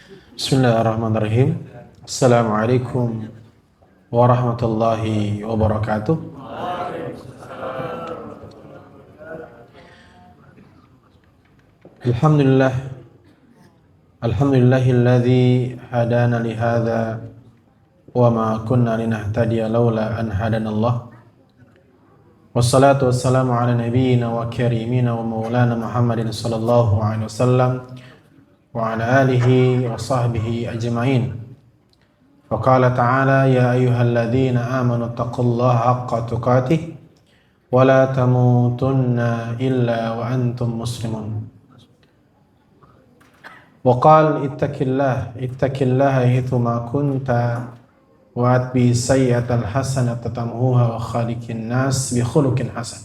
Bismillahirrahmanirrahim. Assalamualaikum warahmatullahi wabarakatuh. Alhamdulillah. Alhamdulillahilladzi hadana li hadza wa ma kunna linahtadiya laula an hadanallah. Wassalatu wassalamu ala nabiyyina wa karimina wa maulana Muhammadin sallallahu alaihi wasallam wa ala alihi wa sahbihi ajma'in. Faqala ta'ala ya ayyuhalladzina amanu taqullaha haqqa tuqatih wa la tamutunna illa wa antum muslimun. Wa qala ittaqillaha haitsuma kunta wa atbi sayyi'atal hasanata tamhuha wa khaliqin nas bi khuluqin hasan.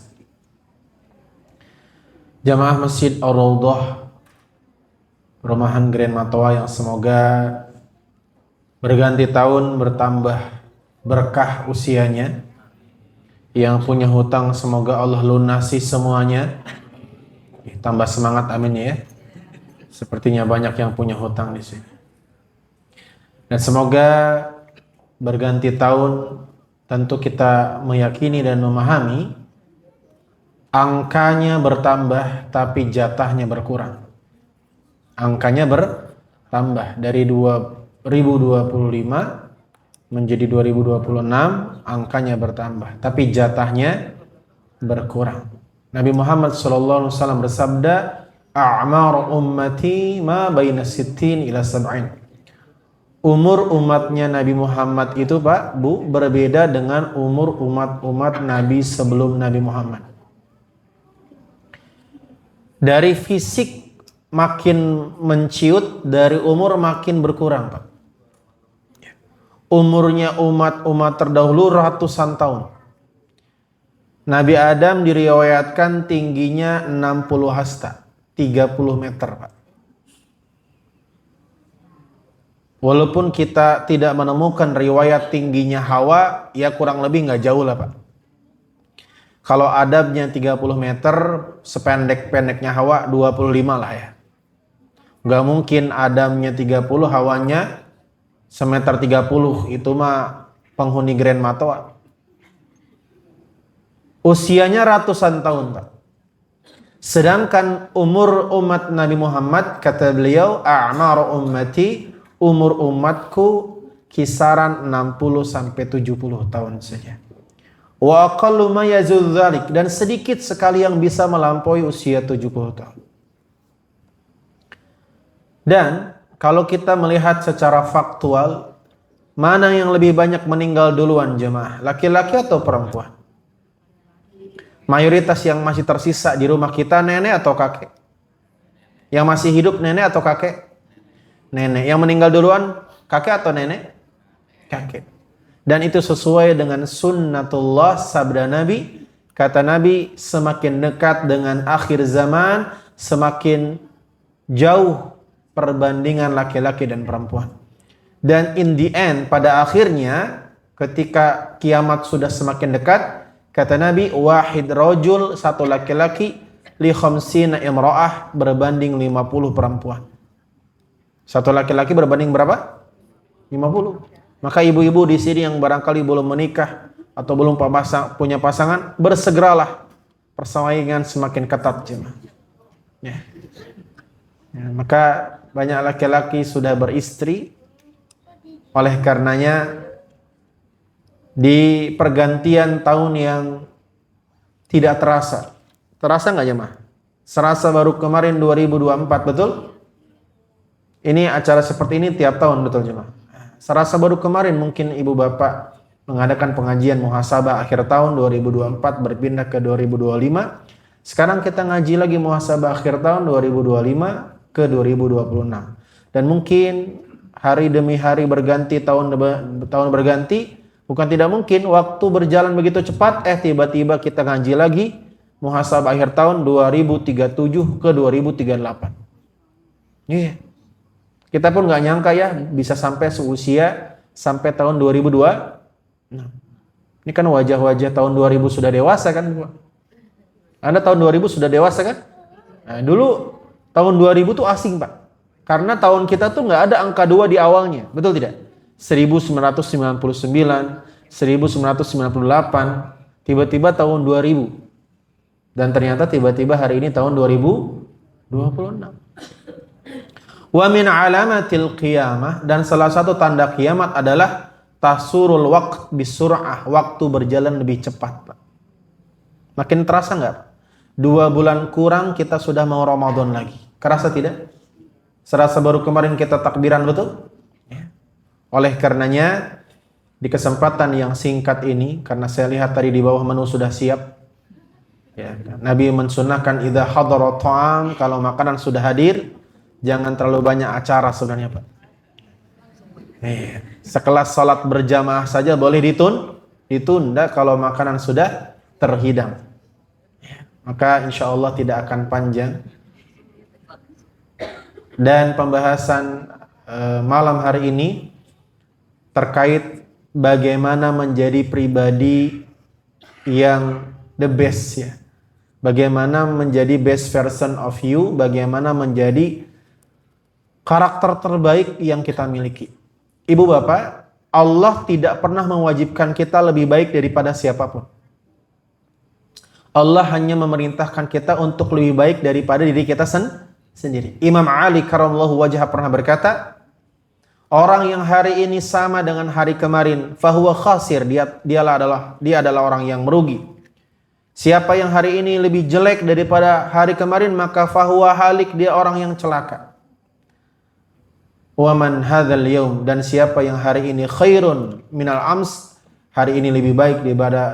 Jamaah Masjid Ar-Raudhah Perumahan Grand Matoa yang semoga berganti tahun bertambah berkah usianya. Yang punya hutang semoga Allah lunasi semuanya. Tambah semangat amin ya. Sepertinya banyak yang punya hutang di sini. Dan semoga berganti tahun tentu kita meyakini dan memahami angkanya bertambah tapi jatahnya berkurang. Angkanya bertambah dari 2025 menjadi 2026, angkanya bertambah tapi jatahnya berkurang. Nabi Muhammad SAW bersabda, a'mar ummati ma baina sittin ila sab'in. Umur umatnya Nabi Muhammad itu Pak, Bu, berbeda dengan umur umat-umat Nabi sebelum Nabi Muhammad. Dari fisik makin menciut, dari umur makin berkurang, Pak. Umurnya umat-umat terdahulu ratusan tahun. Nabi Adam diriwayatkan tingginya 60 hasta, 30 meter, Pak. Walaupun kita tidak menemukan riwayat tingginya Hawa, ya kurang lebih nggak jauh lah, Pak. Kalau Adamnya 30 meter, sependek-pendeknya Hawa 25 lah ya. Gak mungkin Adamnya 30, Hawanya semeter 30. Itu mah penghuni Grand Matoa. Usianya ratusan tahun, Pak. Sedangkan umur umat Nabi Muhammad, kata beliau, a'mar ummati, umur umatku kisaran 60 sampai 70 tahun saja. Wa aqallu ma yazul dzalik, dan sedikit sekali yang bisa melampaui usia 70 tahun. Dan kalau kita melihat secara faktual, mana yang lebih banyak meninggal duluan jemaah? Laki-laki atau perempuan? Mayoritas yang masih tersisa di rumah kita nenek atau kakek? Yang masih hidup nenek atau kakek? Nenek. Yang meninggal duluan kakek atau nenek? Kakek. Dan itu sesuai dengan sunnatullah, sabda Nabi. Kata Nabi, semakin dekat dengan akhir zaman, semakin jauh perbandingan laki-laki dan perempuan. Dan in the end, pada akhirnya, ketika kiamat sudah semakin dekat, kata Nabi, wahid rajul, satu laki-laki, li khamsina imra'ah, berbanding 50 perempuan. Satu laki-laki berbanding berapa? 50. Maka ibu-ibu di sini yang barangkali belum menikah atau belum punya pasangan, bersegeralah, persaingan semakin ketat jemaah. Ya. Ya, maka banyak laki-laki sudah beristri. Oleh karenanya di pergantian tahun yang tidak terasa. Terasa nggak jemaah? Serasa baru kemarin 2024, betul? Ini acara seperti ini tiap tahun, betul jemaah? Serasa baru kemarin mungkin ibu bapak mengadakan pengajian muhasabah akhir tahun 2024 berpindah ke 2025. Sekarang kita ngaji lagi muhasabah akhir tahun 2025 ke 2026. Dan mungkin hari demi hari berganti, tahun berganti. Bukan tidak mungkin waktu berjalan begitu cepat, tiba-tiba kita ngaji lagi muhasabah akhir tahun 2037 ke 2038. Iya. Kita pun nggak nyangka ya bisa sampai seusia sampai tahun 2002. Nah, ini kan wajah-wajah tahun 2000 sudah dewasa kan? Anda tahun 2000 sudah dewasa kan? Nah, dulu tahun 2000 tuh asing, Pak. Karena tahun kita tuh nggak ada angka 2 di awalnya, betul tidak? 1999, 1998, tiba-tiba tahun 2000. Dan ternyata tiba-tiba hari ini tahun 2026. Wa min alamatil qiyamah, dan salah satu tanda kiamat adalah tasurul waqt bisur'ah, waktu berjalan lebih cepat, Pak. Makin terasa nggak? 2 bulan kurang kita sudah mau Ramadan lagi. Kerasa tidak? Serasa baru kemarin kita takbiran, betul? Ya. Oleh karenanya di kesempatan yang singkat ini, karena saya lihat tadi di bawah menu sudah siap, ya, Nabi mensunnahkan idza hadara ta'am, kalau makanan sudah hadir, jangan terlalu banyak acara sebenarnya, Pak. Sekelas salat berjamaah saja boleh ditunda kalau makanan sudah terhidang. Maka insya Allah tidak akan panjang. Dan pembahasan malam hari ini terkait bagaimana menjadi pribadi yang the best, ya. Bagaimana menjadi best version of you, bagaimana menjadi karakter terbaik yang kita miliki. Ibu bapak, Allah tidak pernah mewajibkan kita lebih baik daripada siapapun. Allah hanya memerintahkan kita untuk lebih baik daripada diri kita sendiri. Imam Ali karramallahu wajhah pernah berkata, orang yang hari ini sama dengan hari kemarin, fahuwa khasir, dia adalah orang yang merugi. Siapa yang hari ini lebih jelek daripada hari kemarin, maka fahuwa halik, dia orang yang celaka. Wa man hadzal yaum, dan siapa yang hari ini khairun minal ams, hari ini lebih baik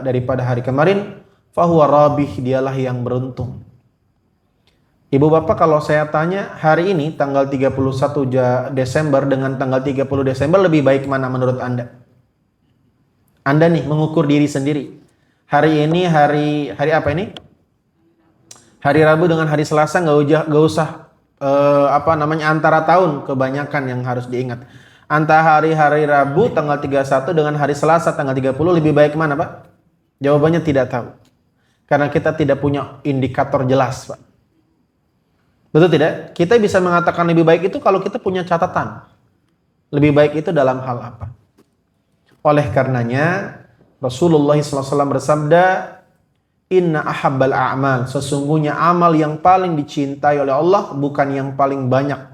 daripada hari kemarin, fahuwa rabih, dialah yang beruntung. Ibu bapak, kalau saya tanya hari ini tanggal 31 Desember dengan tanggal 30 Desember lebih baik mana menurut Anda? Anda nih mengukur diri sendiri. Hari ini hari apa ini? Hari Rabu dengan hari Selasa nggak usah antara tahun, kebanyakan yang harus diingat. Antara hari Rabu tanggal 31 dengan hari Selasa tanggal 30 lebih baik mana, Pak? Jawabannya tidak tahu. Karena kita tidak punya indikator jelas, Pak. Betul tidak? Kita bisa mengatakan lebih baik itu kalau kita punya catatan. Lebih baik itu dalam hal apa? Oleh karenanya Rasulullah SAW bersabda, inna ahabbal a'mal, sesungguhnya amal yang paling dicintai oleh Allah bukan yang paling banyak,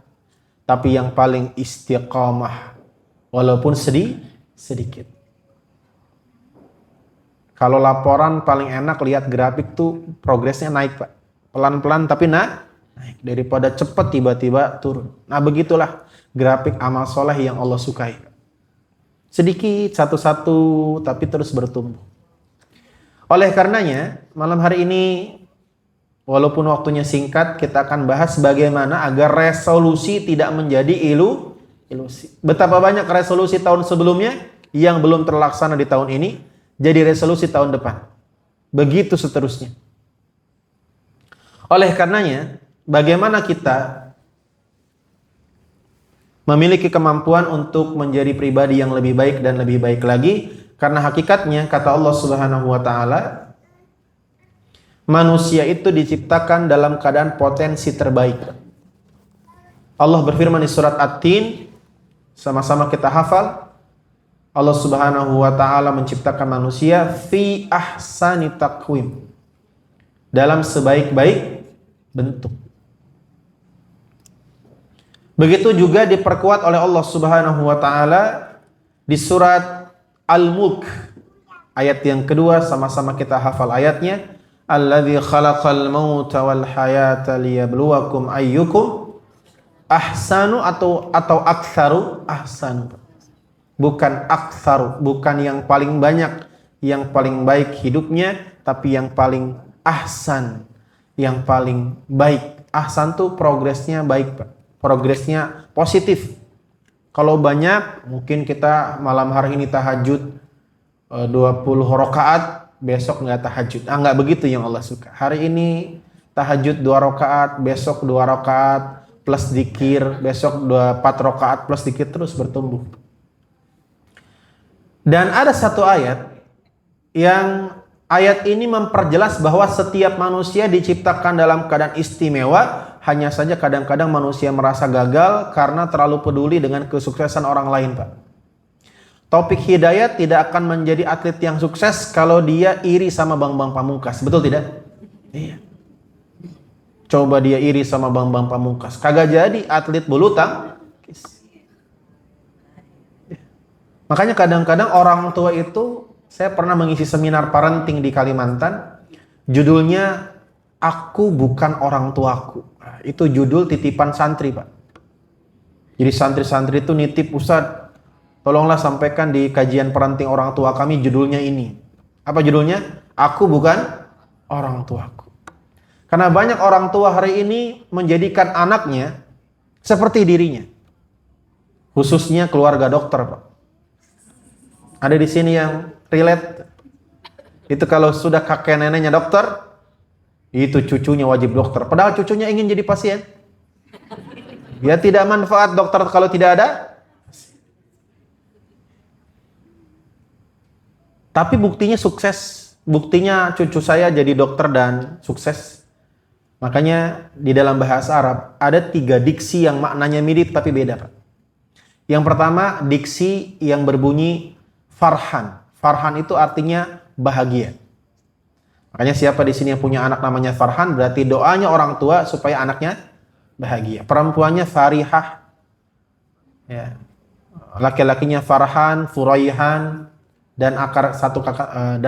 tapi yang paling istiqamah, walaupun sedikit. Kalau laporan paling enak lihat grafik tuh progresnya naik, Pak. Pelan-pelan tapi naik. Daripada cepat tiba-tiba turun. Nah begitulah grafik amal soleh yang Allah sukai. Sedikit satu-satu tapi terus bertumbuh. Oleh karenanya malam hari ini walaupun waktunya singkat, kita akan bahas bagaimana agar resolusi tidak menjadi ilusi. Betapa banyak resolusi tahun sebelumnya yang belum terlaksana di tahun ini jadi resolusi tahun depan. Begitu seterusnya. Oleh karenanya, bagaimana kita memiliki kemampuan untuk menjadi pribadi yang lebih baik dan lebih baik lagi? Karena hakikatnya kata Allah Subhanahu wa taala, manusia itu diciptakan dalam keadaan potensi terbaik. Allah berfirman di surat At-Tin, sama-sama kita hafal. Allah Subhanahu wa taala menciptakan manusia fi ahsani taqwim, dalam sebaik-baik bentuk. Begitu juga diperkuat oleh Allah Subhanahu wa taala di surat Al-Mulk ayat yang kedua, sama-sama kita hafal ayatnya. Alladzi khalaqal mauta wal hayata liyabluwakum ayyukum ahsanu atau aktsaru ahsanu. Bukan aktsaru, bukan yang paling banyak, yang paling baik hidupnya, tapi yang paling ahsan, yang paling baik. Ahsan tuh progresnya baik, Pak. Progresnya positif. Kalau banyak, mungkin kita malam hari ini tahajud 20 rakaat, besok nggak tahajud. Nggak begitu yang Allah suka. Hari ini tahajud 2 rakaat, besok 2 rakaat plus dzikir, besok 4 rakaat plus dzikir, terus bertumbuh. Dan ada satu ayat yang ayat ini memperjelas bahwa setiap manusia diciptakan dalam keadaan istimewa hanya saja kadang-kadang manusia merasa gagal karena terlalu peduli dengan kesuksesan orang lain, Pak. Taufik Hidayat tidak akan menjadi atlet yang sukses kalau dia iri sama Bambang Pamungkas. Betul tidak? Iya. Coba dia iri sama Bambang Pamungkas, kagak jadi atlet bulu tangkis. Makanya kadang-kadang orang tua itu, saya pernah mengisi seminar parenting di Kalimantan, judulnya Aku Bukan Orang Tuaku. Nah, itu judul titipan santri, Pak. Jadi santri-santri itu nitip, Ustadz, tolonglah sampaikan di kajian parenting orang tua kami judulnya ini. Apa judulnya? Aku Bukan Orang Tuaku. Karena banyak orang tua hari ini menjadikan anaknya seperti dirinya. Khususnya keluarga dokter, Pak. Ada di sini yang relate. Itu kalau sudah kakek neneknya dokter, itu cucunya wajib dokter. Padahal cucunya ingin jadi pasien. Ya tidak manfaat dokter kalau tidak ada. Tapi buktinya sukses. Buktinya cucu saya jadi dokter dan sukses. Makanya di dalam bahasa Arab ada 3 diksi yang maknanya mirip tapi beda, Pak. Yang pertama, diksi yang berbunyi farhan. Farhan itu artinya bahagia. Makanya siapa di sini yang punya anak namanya Farhan, berarti doanya orang tua supaya anaknya bahagia. Perempuannya Farihah. Ya. Laki-lakinya Farhan, Furaihan, dan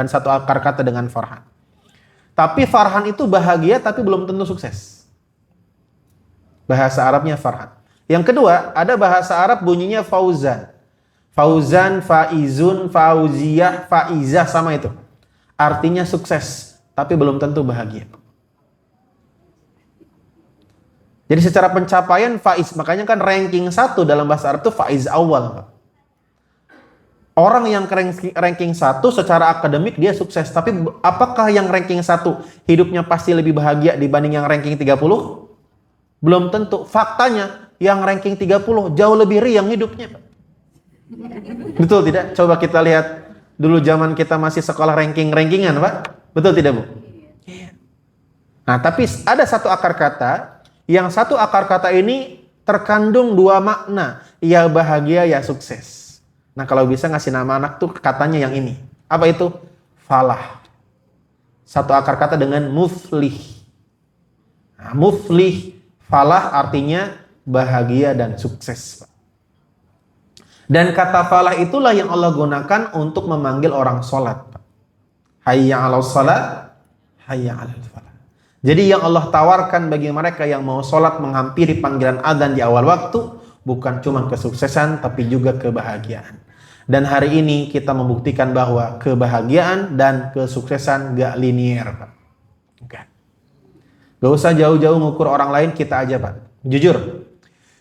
satu akar kata dengan Farhan. Tapi Farhan itu bahagia tapi belum tentu sukses. Bahasa Arabnya Farhan. Yang kedua, ada bahasa Arab bunyinya Fauzan. Fauzan, Faizun, Fauziyah, Faizah, sama itu. Artinya sukses, tapi belum tentu bahagia. Jadi secara pencapaian Faiz, makanya kan ranking 1 dalam bahasa Arab itu Faiz awal. Orang yang ranking 1 secara akademik dia sukses, tapi apakah yang ranking 1 hidupnya pasti lebih bahagia dibanding yang ranking 30? Belum tentu. Faktanya yang ranking 30 jauh lebih riang hidupnya. Betul tidak? Coba kita lihat dulu zaman kita masih sekolah rankingan, Pak. Betul tidak, Bu? Nah, tapi ada satu akar kata, yang satu akar kata ini terkandung 2 makna, ya bahagia, ya sukses. Nah, kalau bisa ngasih nama anak tuh katanya yang ini. Apa itu? Falah. Satu akar kata dengan muflih. Nah, muflih, falah artinya bahagia dan sukses. Dan kata falah itulah yang Allah gunakan untuk memanggil orang sholat. Hayya 'alas sholat, hayya 'alal falah. Jadi yang Allah tawarkan bagi mereka yang mau sholat menghampiri panggilan adzan di awal waktu, bukan cuma kesuksesan tapi juga kebahagiaan. Dan hari ini kita membuktikan bahwa kebahagiaan dan kesuksesan gak linear, Pak. Gak usah jauh-jauh ngukur orang lain, kita aja, Pak. Jujur,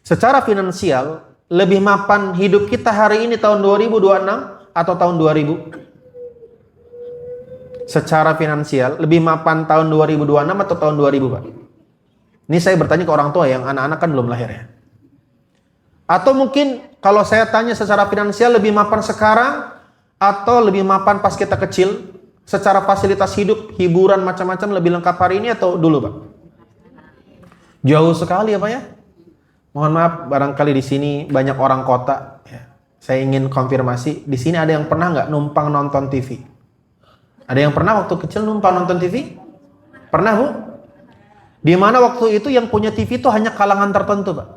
secara finansial lebih mapan hidup kita hari ini tahun 2026 atau tahun 2000? Secara finansial lebih mapan tahun 2026 atau tahun 2000, Pak? Ini saya bertanya ke orang tua yang anak-anak kan belum lahir ya. Atau mungkin kalau saya tanya secara finansial lebih mapan sekarang atau lebih mapan pas kita kecil, secara fasilitas hidup, hiburan macam-macam lebih lengkap hari ini atau dulu, Pak? Jauh sekali ya, Pak ya? Mohon maaf, barangkali di sini banyak orang kota. Ya. Saya ingin konfirmasi, di sini ada yang pernah nggak numpang nonton TV? Ada yang pernah waktu kecil numpang nonton TV? Pernah, Bu? Di mana waktu itu yang punya TV itu hanya kalangan tertentu, Pak.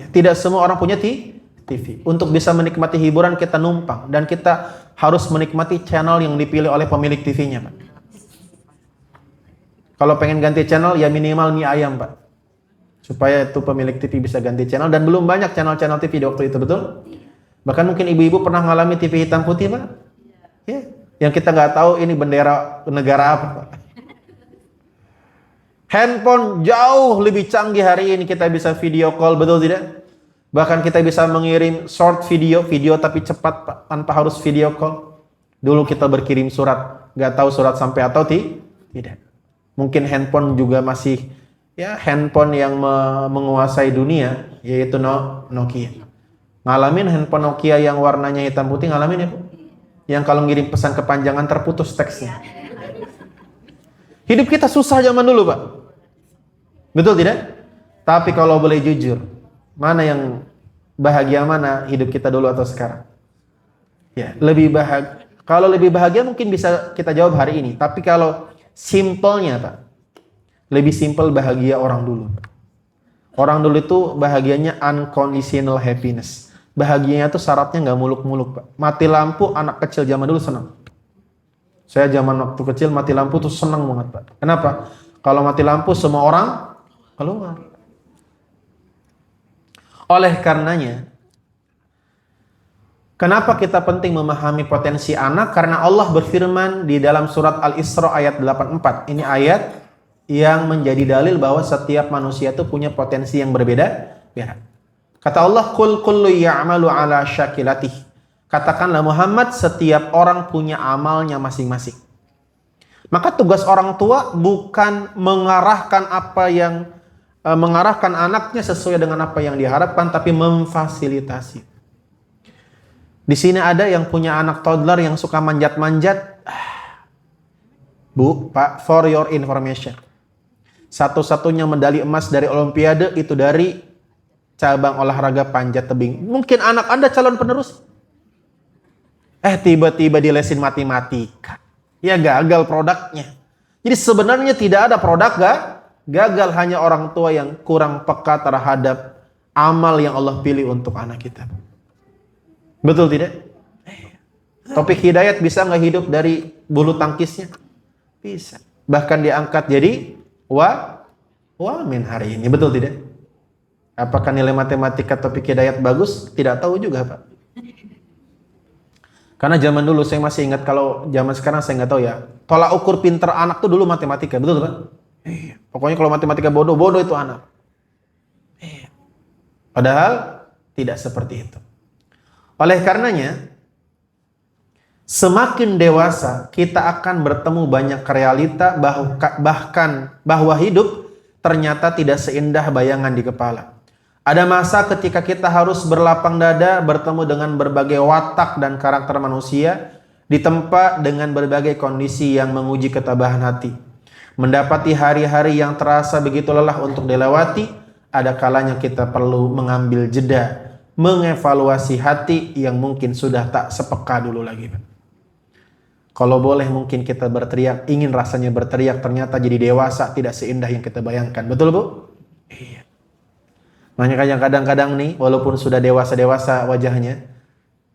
Tidak semua orang punya TV. Untuk bisa menikmati hiburan kita numpang. Dan kita harus menikmati channel yang dipilih oleh pemilik TV-nya, Pak. Kalau pengen ganti channel ya minimal mie ayam, Pak. Supaya itu pemilik TV bisa ganti channel. Dan belum banyak channel-channel TV di waktu itu, betul? Bahkan mungkin ibu-ibu pernah mengalami TV hitam putih, Pak. Ya. Yang kita nggak tahu ini bendera negara apa, Pak. Handphone jauh lebih canggih hari ini, kita bisa video call, betul tidak? Bahkan kita bisa mengirim short video tapi cepat, Pak, tanpa harus video call. Dulu kita berkirim surat, nggak tahu surat sampai atau tidak. Mungkin handphone juga masih ya handphone yang menguasai dunia, yaitu Nokia. Ngalamin handphone Nokia yang warnanya hitam putih, ngalamin ya, Bu? Yang kalau ngirim pesan kepanjangan terputus teksnya. Hidup kita susah zaman dulu, Pak. Betul tidak? Tapi kalau boleh jujur, mana yang bahagia, mana hidup kita dulu atau sekarang? Ya, lebih bahagia. Kalau lebih bahagia mungkin bisa kita jawab hari ini. Tapi kalau simpelnya, Pak, lebih simpel bahagia orang dulu. Orang dulu itu bahagianya unconditional happiness. Bahagianya itu syaratnya nggak muluk-muluk, Pak. Mati lampu, anak kecil zaman dulu senang. Saya zaman waktu kecil mati lampu tuh senang banget, Pak. Kenapa? Kalau mati lampu semua orang keluar. Oleh karenanya, kenapa kita penting memahami potensi anak? Karena Allah berfirman di dalam surat Al-Isra ayat 84. Ini ayat yang menjadi dalil bahwa setiap manusia itu punya potensi yang berbeda. Kata Allah, "Qul kullu ya'malu ala syakilatih." Katakanlah Muhammad, setiap orang punya amalnya masing-masing. Maka tugas orang tua bukan mengarahkan mengarahkan anaknya sesuai dengan apa yang diharapkan, tapi memfasilitasi. Di sini ada yang punya anak toddler yang suka manjat-manjat. Bu, Pak, for your information, satu-satunya medali emas dari Olimpiade itu dari cabang olahraga panjat tebing. Mungkin anak Anda calon penerus. Tiba-tiba dilesin matematika. Ya gagal produknya. Jadi sebenarnya tidak ada produk gagal, hanya orang tua yang kurang peka terhadap amal yang Allah pilih untuk anak kita. Betul tidak? Topik hidayat bisa nggak hidup dari bulu tangkisnya? Bisa. Bahkan diangkat jadi wamin hari ini. Betul tidak? Apakah nilai matematika topik hidayat bagus? Tidak tahu juga, Pak. Karena zaman dulu saya masih ingat, kalau zaman sekarang saya nggak tahu ya. Tolak ukur pinter anak tuh dulu matematika, betul Pak? Pokoknya kalau matematika bodoh itu anak. Padahal tidak seperti itu. Oleh karenanya, semakin dewasa kita akan bertemu banyak realita bahkan bahwa hidup ternyata tidak seindah bayangan di kepala. Ada masa ketika kita harus berlapang dada bertemu dengan berbagai watak dan karakter manusia, ditempa dengan berbagai kondisi yang menguji ketabahan hati. Mendapati hari-hari yang terasa begitu lelah untuk dilewati, ada kalanya kita perlu mengambil jeda, mengevaluasi hati yang mungkin sudah tak sepeka dulu lagi. Kalau boleh mungkin kita berteriak, ingin rasanya berteriak, ternyata jadi dewasa tidak seindah yang kita bayangkan. Betul Bu? Iya. Makanya kadang-kadang nih, walaupun sudah dewasa-dewasa wajahnya,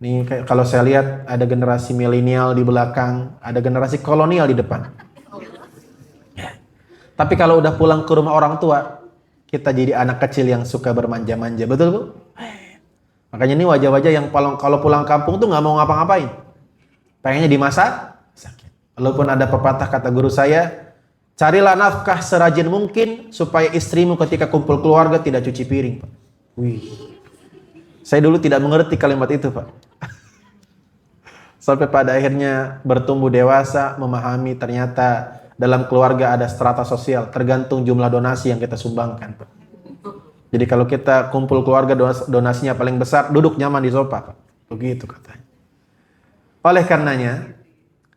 nih kalau saya lihat ada generasi milenial di belakang, ada generasi kolonial di depan. Ya. Tapi kalau udah pulang ke rumah orang tua, kita jadi anak kecil yang suka bermanja-manja. Betul Bu? Makanya ini wajah-wajah yang kalau pulang kampung tuh nggak mau ngapa-ngapain. Pengennya dimasak, sakit. Walaupun ada pepatah kata guru saya, carilah nafkah serajin mungkin supaya istrimu ketika kumpul keluarga tidak cuci piring, Pak. Wih. Saya dulu tidak mengerti kalimat itu, Pak. Sampai pada akhirnya bertumbuh dewasa, memahami ternyata dalam keluarga ada strata sosial, tergantung jumlah donasi yang kita sumbangkan, Pak. Jadi kalau kita kumpul keluarga donasinya paling besar, duduk nyaman di sofa, Pak. Begitu katanya. Oleh karenanya,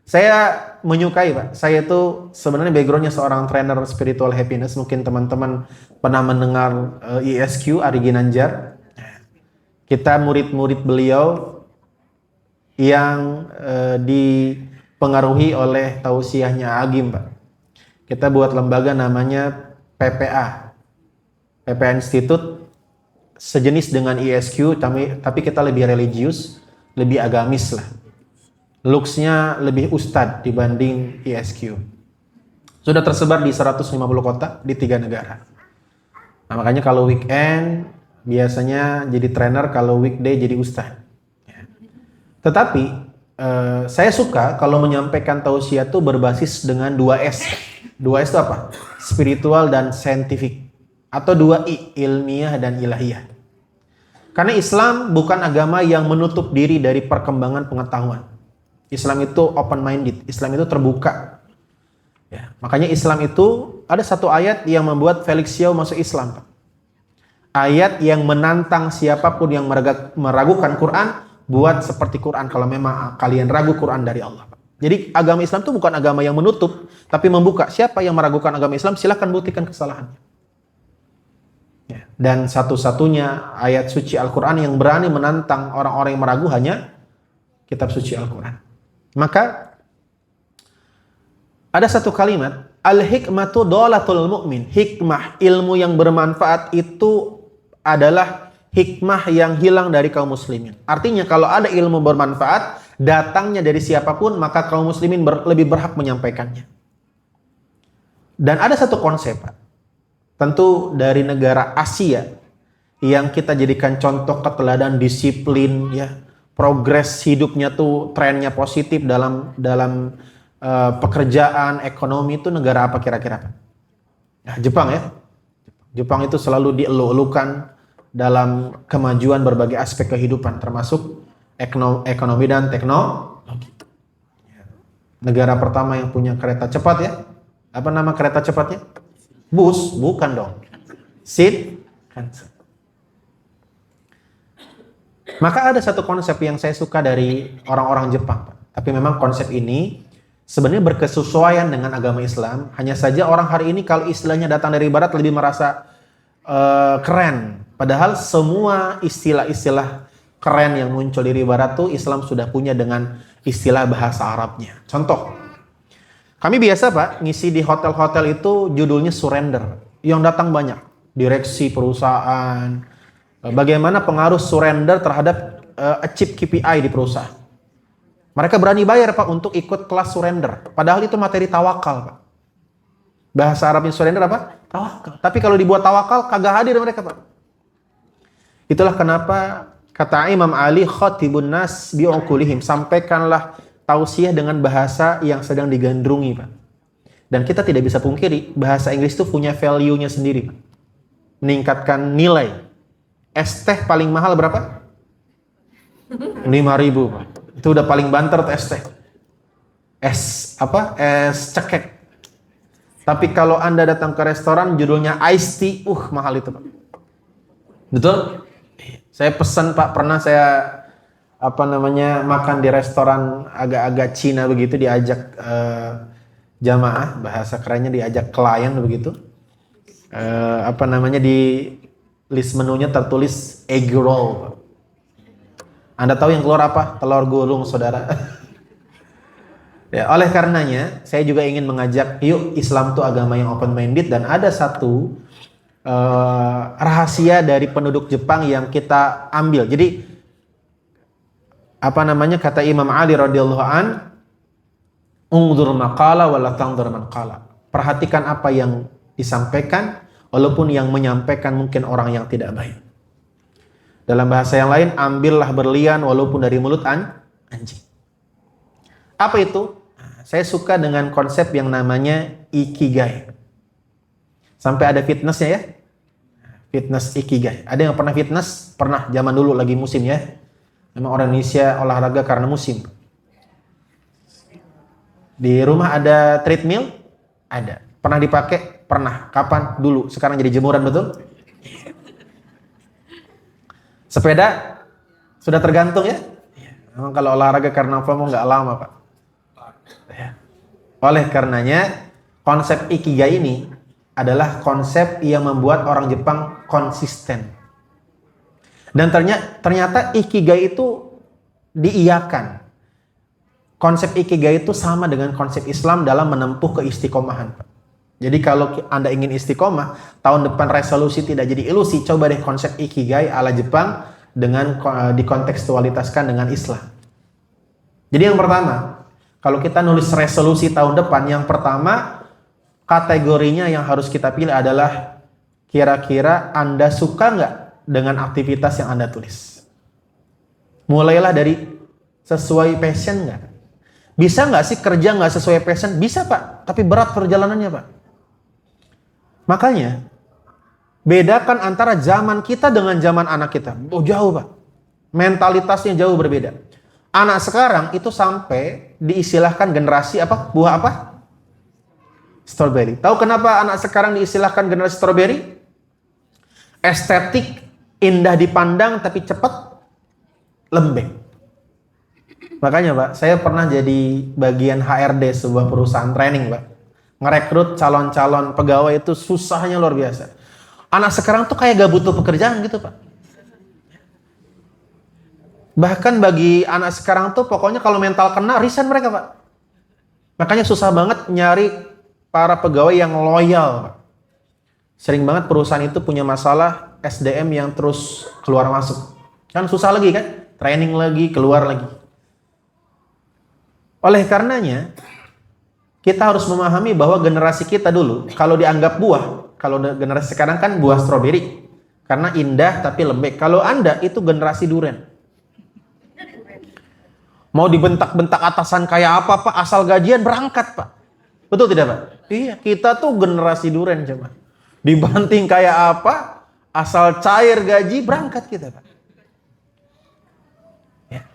saya menyukai, Pak. Saya itu sebenarnya backgroundnya seorang trainer spiritual happiness. Mungkin teman-teman pernah mendengar ISQ, Ari Ginanjar. Kita murid-murid beliau yang dipengaruhi oleh tausiahnya Agim, Pak. Kita buat lembaga namanya PPA. PPA Institute, sejenis dengan ISQ, tapi kita lebih religius, lebih agamis lah. Looks-nya lebih ustad dibanding ISQ. Sudah tersebar di 150 kota di 3 negara. Nah, makanya kalau weekend biasanya jadi trainer, kalau weekday jadi ustad. Ya. Tetapi saya suka kalau menyampaikan tausiah itu berbasis dengan 2S. 2S itu apa? Spiritual dan scientific. Atau 2I, ilmiah dan ilahiyah. Karena Islam bukan agama yang menutup diri dari perkembangan pengetahuan. Islam itu open minded, Islam itu terbuka. Ya, makanya Islam itu ada satu ayat yang membuat Felix Xiao masuk Islam, Pak. Ayat yang menantang siapapun yang meragukan Quran, buat seperti Quran kalau memang kalian ragu Quran dari Allah, Pak. Jadi agama Islam itu bukan agama yang menutup, tapi membuka. Siapa yang meragukan agama Islam, silahkan buktikan kesalahannya. Ya. Dan satu-satunya ayat suci Al-Quran yang berani menantang orang-orang yang meragu hanya kitab suci Al-Quran. Maka ada satu kalimat, al-hikmatu dolatul mu'min. Hikmah, ilmu yang bermanfaat itu adalah hikmah yang hilang dari kaum muslimin. Artinya kalau ada ilmu bermanfaat, datangnya dari siapapun, maka kaum muslimin lebih berhak menyampaikannya. Dan ada satu konsep, Pak. Tentu dari negara Asia yang kita jadikan contoh keteladanan disiplin, ya, progres hidupnya tuh trennya positif dalam pekerjaan, ekonomi, itu negara apa kira-kira? Nah, Jepang ya. Jepang itu selalu dielu-elukan dalam kemajuan berbagai aspek kehidupan, termasuk ekonomi dan teknologi. Negara pertama yang punya kereta cepat ya. Apa nama kereta cepatnya? Bus, bukan dong. Shinkansen. Maka ada satu konsep yang saya suka dari orang-orang Jepang, Pak. Tapi memang konsep ini sebenarnya berkesesuaian dengan agama Islam. Hanya saja orang hari ini kalau istilahnya datang dari Barat lebih merasa keren. Padahal semua istilah-istilah keren yang muncul dari Barat tuh Islam sudah punya dengan istilah bahasa Arabnya. Contoh, kami biasa Pak ngisi di hotel-hotel itu judulnya surrender. Yang datang banyak. Direksi perusahaan. Bagaimana pengaruh surrender terhadap achieve KPI di perusahaan. Mereka berani bayar Pak untuk ikut kelas surrender. Padahal itu materi tawakal Pak. Bahasa Arabnya surrender apa? Tawakal. Tapi kalau dibuat tawakal kagak hadir mereka Pak. Itulah kenapa kata Imam Ali, khatibun nas bi'uqulihim. Sampaikanlah tausiah dengan bahasa yang sedang digandrungi Pak. Dan kita tidak bisa pungkiri bahasa Inggris itu punya value-nya sendiri Pak. Meningkatkan nilai. Es teh paling mahal berapa? 5.000 Pak. Itu udah paling banter tuh es teh. Es apa? Es cekek. Tapi kalau Anda datang ke restoran judulnya iced tea, mahal itu Pak. Betul? Saya pesan Pak, pernah saya makan di restoran agak-agak Cina begitu, diajak jamaah, bahasa kerennya diajak klien begitu. Di list menunya tertulis egg roll. Anda tahu yang keluar apa? Telur gulung, saudara. Ya, oleh karenanya, saya juga ingin mengajak, yuk Islam itu agama yang open minded, dan ada satu rahasia dari penduduk Jepang yang kita ambil. Jadi kata Imam Ali radhiyallahu an, ungdur maqala wa la tangdur man qala. Perhatikan apa yang disampaikan walaupun yang menyampaikan mungkin orang yang tidak baik. Dalam bahasa yang lain, ambillah berlian walaupun dari mulut anjing. Apa itu? Saya suka dengan konsep yang namanya ikigai. Sampai ada fitnessnya ya. Fitness ikigai. Ada yang pernah fitness? Pernah, zaman dulu lagi musim ya. Memang orang Indonesia olahraga karena musim. Di rumah ada treadmill? Ada. Pernah dipakai? Pernah. Kapan? Dulu. Sekarang jadi jemuran, betul? Sepeda? Sudah tergantung ya? Memang kalau olahraga karena FOMO nggak lama Pak. Oleh karenanya, konsep ikigai ini adalah konsep yang membuat orang Jepang konsisten. Dan ternyata ikigai itu diiyakan. Konsep ikigai itu sama dengan konsep Islam dalam menempuh keistiqomahan. Jadi kalau Anda ingin istiqomah, tahun depan resolusi tidak jadi ilusi, coba deh konsep ikigai ala Jepang dengan dikontekstualitaskan dengan Islam. Jadi yang pertama, kalau kita nulis resolusi tahun depan, yang pertama kategorinya yang harus kita pilih adalah kira-kira Anda suka nggak dengan aktivitas yang Anda tulis. Mulailah dari sesuai passion nggak? Bisa nggak sih kerja nggak sesuai passion? Bisa Pak, tapi berat perjalanannya Pak. Makanya bedakan antara zaman kita dengan zaman anak kita. Jauh Pak. Mentalitasnya jauh berbeda. Anak sekarang itu sampai diistilahkan generasi apa? Buah apa? Strawberry. Tahu kenapa anak sekarang diistilahkan generasi strawberry? Estetik, indah dipandang tapi cepat lembek. Makanya Pak, saya pernah jadi bagian HRD sebuah perusahaan training Pak. Ngerekrut calon-calon pegawai itu susahnya luar biasa. Anak sekarang tuh kayak gak butuh pekerjaan gitu Pak. Bahkan bagi anak sekarang tuh pokoknya kalau mental kena resign mereka Pak. Makanya susah banget nyari para pegawai yang loyal Pak. Sering banget perusahaan itu punya masalah SDM yang terus keluar masuk. Kan susah lagi kan? Training lagi, keluar lagi. Oleh karenanya, kita harus memahami bahwa generasi kita dulu, kalau dianggap buah, kalau generasi sekarang kan buah stroberi. Karena indah tapi lembek. Kalau Anda itu generasi durian. Mau dibentak-bentak atasan kayak apa Pak, asal gajian berangkat Pak. Betul tidak Pak? Iya, kita tuh generasi durian coba. Dibanting kayak apa, asal cair gaji berangkat kita Pak. Ya.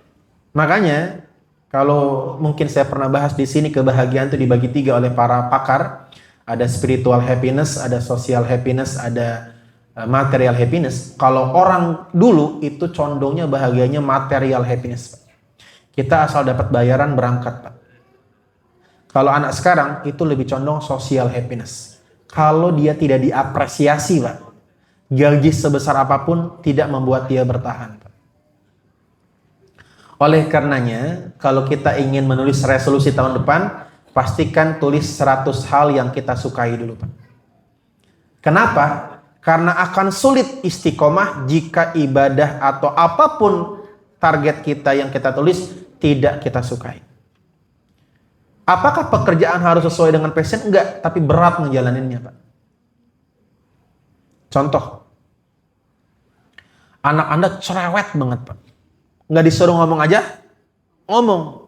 Makanya kalau mungkin saya pernah bahas di sini, kebahagiaan itu dibagi 3 oleh para pakar. Ada spiritual happiness, ada social happiness, ada material happiness. Kalau orang dulu itu condongnya bahagianya material happiness Pak. Kita asal dapat bayaran berangkat Pak. Kalau anak sekarang itu lebih condong social happiness. Kalau dia tidak diapresiasi Pak, gaji sebesar apapun tidak membuat dia bertahan Pak. Oleh karenanya, kalau kita ingin menulis resolusi tahun depan, pastikan tulis 100 hal yang kita sukai dulu Pak. Kenapa? Karena akan sulit istiqomah jika ibadah atau apapun target kita yang kita tulis tidak kita sukai. Apakah pekerjaan harus sesuai dengan passion? Enggak, tapi berat ngejalaninnya Pak. Contoh, anak Anda cerewet banget Pak. Nggak disuruh ngomong aja, ngomong.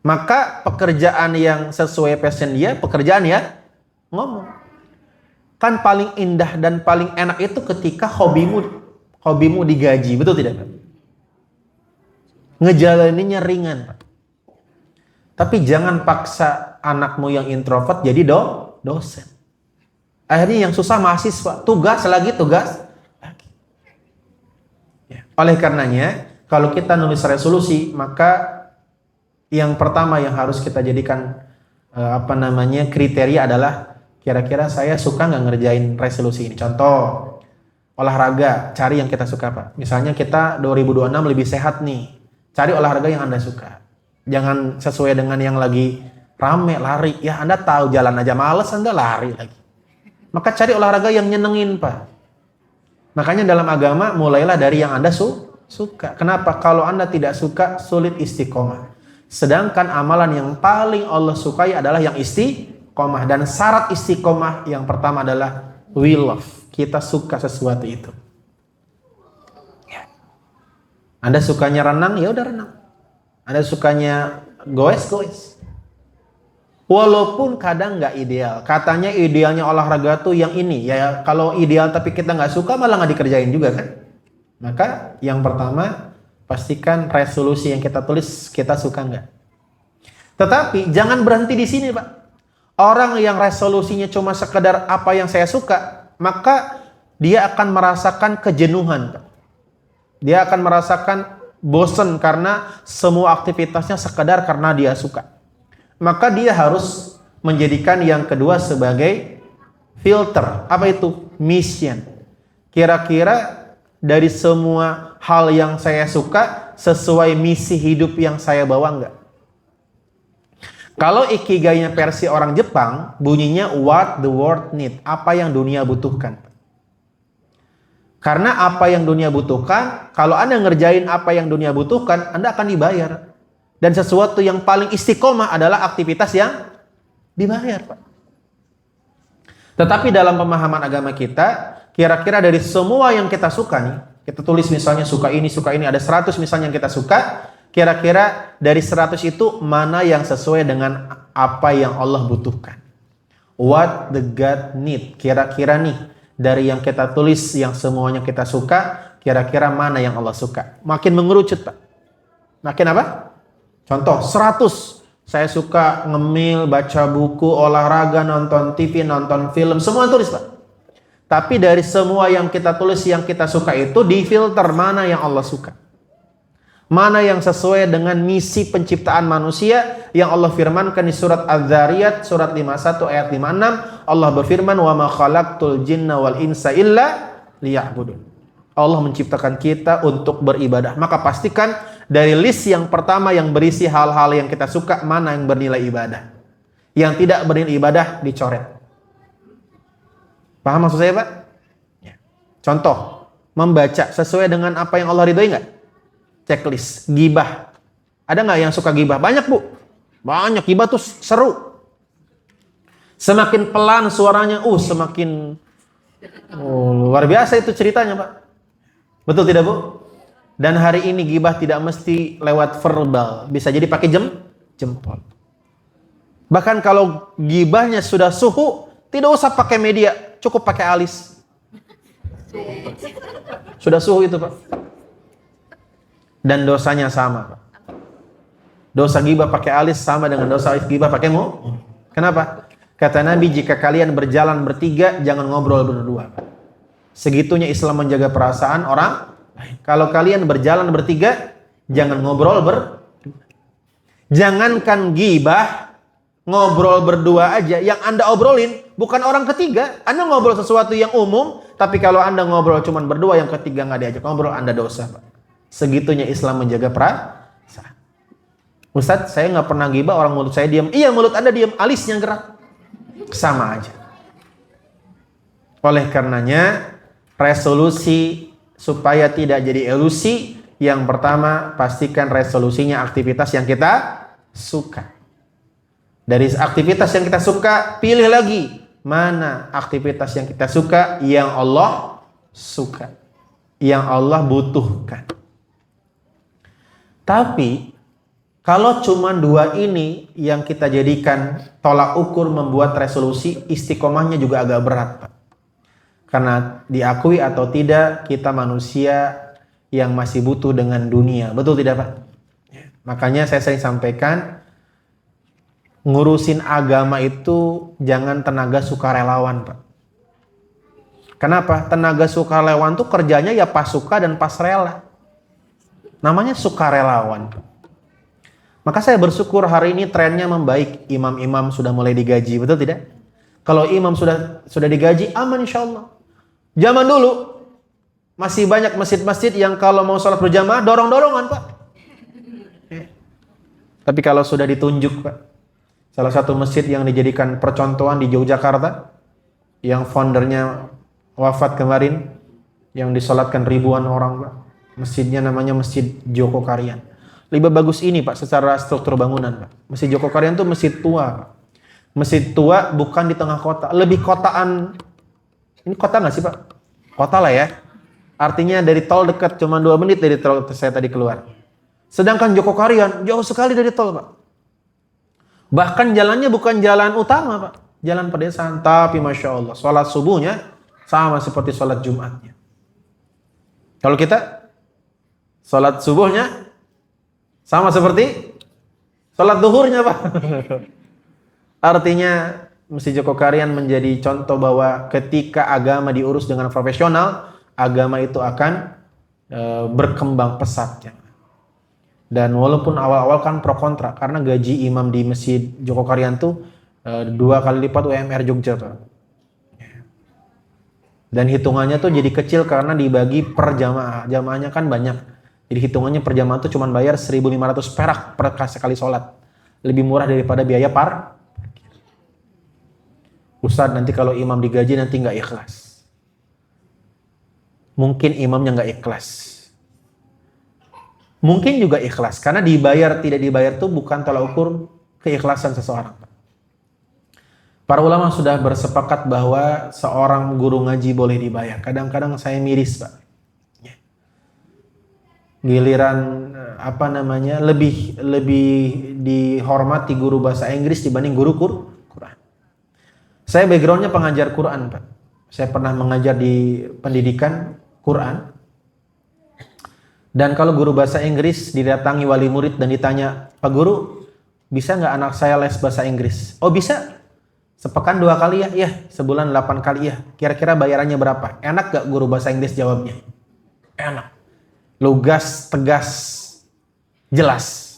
Maka pekerjaan yang sesuai passion dia, pekerjaan ya ngomong. Kan paling indah dan paling enak itu ketika hobimu digaji, betul tidak Pak? Ngejalaninnya ringan Pak. Tapi jangan paksa anakmu yang introvert jadi dosen. Akhirnya yang susah mahasiswa, tugas lagi. Ya. Oleh karenanya, kalau kita nulis resolusi, maka yang pertama yang harus kita jadikan kriteria adalah kira-kira saya suka nggak ngerjain resolusi ini. Contoh, olahraga, cari yang kita suka Pak. Misalnya kita 2026 lebih sehat nih, cari olahraga yang Anda suka. Jangan sesuai dengan yang lagi rame, lari. Ya Anda tahu jalan aja males, Anda lari lagi. Maka cari olahraga yang nyenengin Pak. Makanya dalam agama mulailah dari yang Anda suka. Kenapa? Kalau Anda tidak suka, sulit istiqomah. Sedangkan amalan yang paling Allah sukai adalah yang istiqomah. Dan syarat istiqomah yang pertama adalah we love. Kita suka sesuatu itu. Ya. Anda sukanya renang, ya udah renang. Anda sukanya goes. Walaupun kadang nggak ideal. Katanya idealnya olahraga tuh yang ini. Ya kalau ideal tapi kita nggak suka malah nggak dikerjain juga kan. Maka yang pertama pastikan resolusi yang kita tulis kita suka nggak. Tetapi jangan berhenti di sini Pak. Orang yang resolusinya cuma sekedar apa yang saya suka, maka dia akan merasakan kejenuhan Pak. Dia akan merasakan bosan karena semua aktivitasnya sekedar karena dia suka. Maka dia harus menjadikan yang kedua sebagai filter. Apa itu? Mission. Kira-kira dari semua hal yang saya suka sesuai misi hidup yang saya bawa enggak? Kalau ikigainya versi orang Jepang, bunyinya what the world need. Apa yang dunia butuhkan. Karena apa yang dunia butuhkan, kalau Anda ngerjain apa yang dunia butuhkan, Anda akan dibayar. Dan sesuatu yang paling istiqomah adalah aktivitas yang dibayar, Pak. Tetapi dalam pemahaman agama kita, kira-kira dari semua yang kita suka nih, kita tulis misalnya suka ini, ada 100 misalnya yang kita suka, kira-kira dari 100 itu mana yang sesuai dengan apa yang Allah butuhkan. What the God need. Kira-kira nih, dari yang kita tulis, yang semuanya kita suka, kira-kira mana yang Allah suka. Makin mengerucut, Pak. Makin apa? Contoh, 100. Saya suka ngemil, baca buku, olahraga, nonton TV, nonton film. Semua tulis, Pak. Tapi dari semua yang kita tulis, yang kita suka itu, difilter mana yang Allah suka. Mana yang sesuai dengan misi penciptaan manusia yang Allah firmankan di surat Az-Zariyat surat 51 ayat 56. Allah berfirman, "Wa ma khalaqtul jinna wal insa illa liya'budun." Allah menciptakan kita untuk beribadah. Maka pastikan dari list yang pertama yang berisi hal-hal yang kita suka, mana yang bernilai ibadah. Yang tidak bernilai ibadah dicoret. Paham maksud saya, Pak? Ya. Contoh, membaca sesuai dengan apa yang Allah ridhoi nggak? Checklist. Gibah. Ada nggak yang suka gibah? Banyak, Bu. Banyak. Gibah tuh seru. Semakin pelan suaranya, semakin luar biasa itu ceritanya, Pak. Betul tidak, Bu? Dan hari ini gibah tidak mesti lewat verbal. Bisa jadi pakai jempol. Bahkan kalau gibahnya sudah suhu, tidak usah pakai media. Cukup pakai alis. Sudah suhu itu, Pak. Dan dosanya sama, Pak. Dosa gibah pakai alis sama dengan dosa gibah pakai mu. Kenapa? Kata Nabi, jika kalian berjalan bertiga, jangan ngobrol berdua. Segitunya Islam menjaga perasaan orang lain. Kalau kalian berjalan bertiga, jangan ngobrol berdua. Jangankan gibah, ngobrol berdua aja. Yang Anda obrolin bukan orang ketiga. Anda ngobrol sesuatu yang umum, tapi kalau Anda ngobrol cuma berdua, yang ketiga nggak diajak ngobrol, Anda dosa, Pak. Segitunya Islam menjaga perasaan. Ustadz, saya nggak pernah gibah, orang mulut saya diam. Iya, mulut Anda diam, alisnya gerak. Sama aja. Oleh karenanya, resolusi supaya tidak jadi ilusi, yang pertama, pastikan resolusinya aktivitas yang kita suka. Dari aktivitas yang kita suka, pilih lagi mana aktivitas yang kita suka, yang Allah suka, yang Allah butuhkan. Tapi kalau cuma dua ini yang kita jadikan tolak ukur membuat resolusi, istiqomahnya juga agak berat, Pak. Karena diakui atau tidak, kita manusia yang masih butuh dengan dunia. Betul tidak, Pak? Makanya saya sering sampaikan, ngurusin agama itu jangan tenaga sukarelawan, Pak. Kenapa? Tenaga sukarelawan tuh kerjanya ya pas suka dan pas rela. Namanya sukarelawan. Maka saya bersyukur hari ini trennya membaik. Imam-imam sudah mulai digaji, betul tidak? Kalau imam sudah digaji, aman insya Allah. Zaman dulu masih banyak masjid-masjid yang kalau mau sholat berjamaah dorong-dorongan, Pak. Tapi kalau sudah ditunjuk, Pak, salah satu masjid yang dijadikan percontohan di Yogyakarta, yang foundernya wafat kemarin, yang disolatkan ribuan orang, Pak. Masjidnya namanya Masjid Joko Karyan. Lebih bagus ini, Pak, secara struktur bangunan, Pak. Masjid Joko Karyan itu masjid tua, Pak. Masjid tua bukan di tengah kota, lebih kotaan. Ini kota nggak sih, Pak? Kota lah ya. Artinya dari tol dekat, cuma 2 menit dari tol saya tadi keluar. Sedangkan Joko Karyan jauh sekali dari tol, Pak. Bahkan jalannya bukan jalan utama, Pak. Jalan pedesaan, tapi Masya Allah, sholat subuhnya sama seperti sholat Jumatnya. Kalau kita sholat subuhnya sama seperti sholat duhurnya, Pak. Artinya Masjid Joko Karyan menjadi contoh bahwa ketika agama diurus dengan profesional, agama itu akan berkembang pesat. Dan walaupun awal-awal kan pro kontra, karena gaji imam di Masjid Joko Karyan tuh 2 kali lipat UMR Jogja, Pak. Dan hitungannya tuh jadi kecil karena dibagi per jamaah. Jamaahnya kan banyak. Jadi hitungannya per jamaah tuh cuma bayar 1.500 perak per sekali sholat. Lebih murah daripada biaya parkir. Ustadz, nanti kalau imam digaji nanti nggak ikhlas. Mungkin imamnya nggak ikhlas. Mungkin juga ikhlas. Karena dibayar tidak dibayar tuh bukan tolak ukur keikhlasan seseorang. Para ulama sudah bersepakat bahwa seorang guru ngaji boleh dibayar. Kadang-kadang saya miris, Pak. Giliran lebih dihormati guru bahasa Inggris dibanding guru Quran. Saya backgroundnya pengajar Quran, Pak. Saya pernah mengajar di pendidikan Quran. Dan kalau guru bahasa Inggris didatangi wali murid dan ditanya, Pak Guru, bisa nggak anak saya les bahasa Inggris? Oh bisa. Sepekan 2 kali ya? Iya. Sebulan 8 kali ya. Kira-kira bayarannya berapa? Enak gak guru bahasa Inggris jawabnya? Enak. Lugas, tegas. Jelas.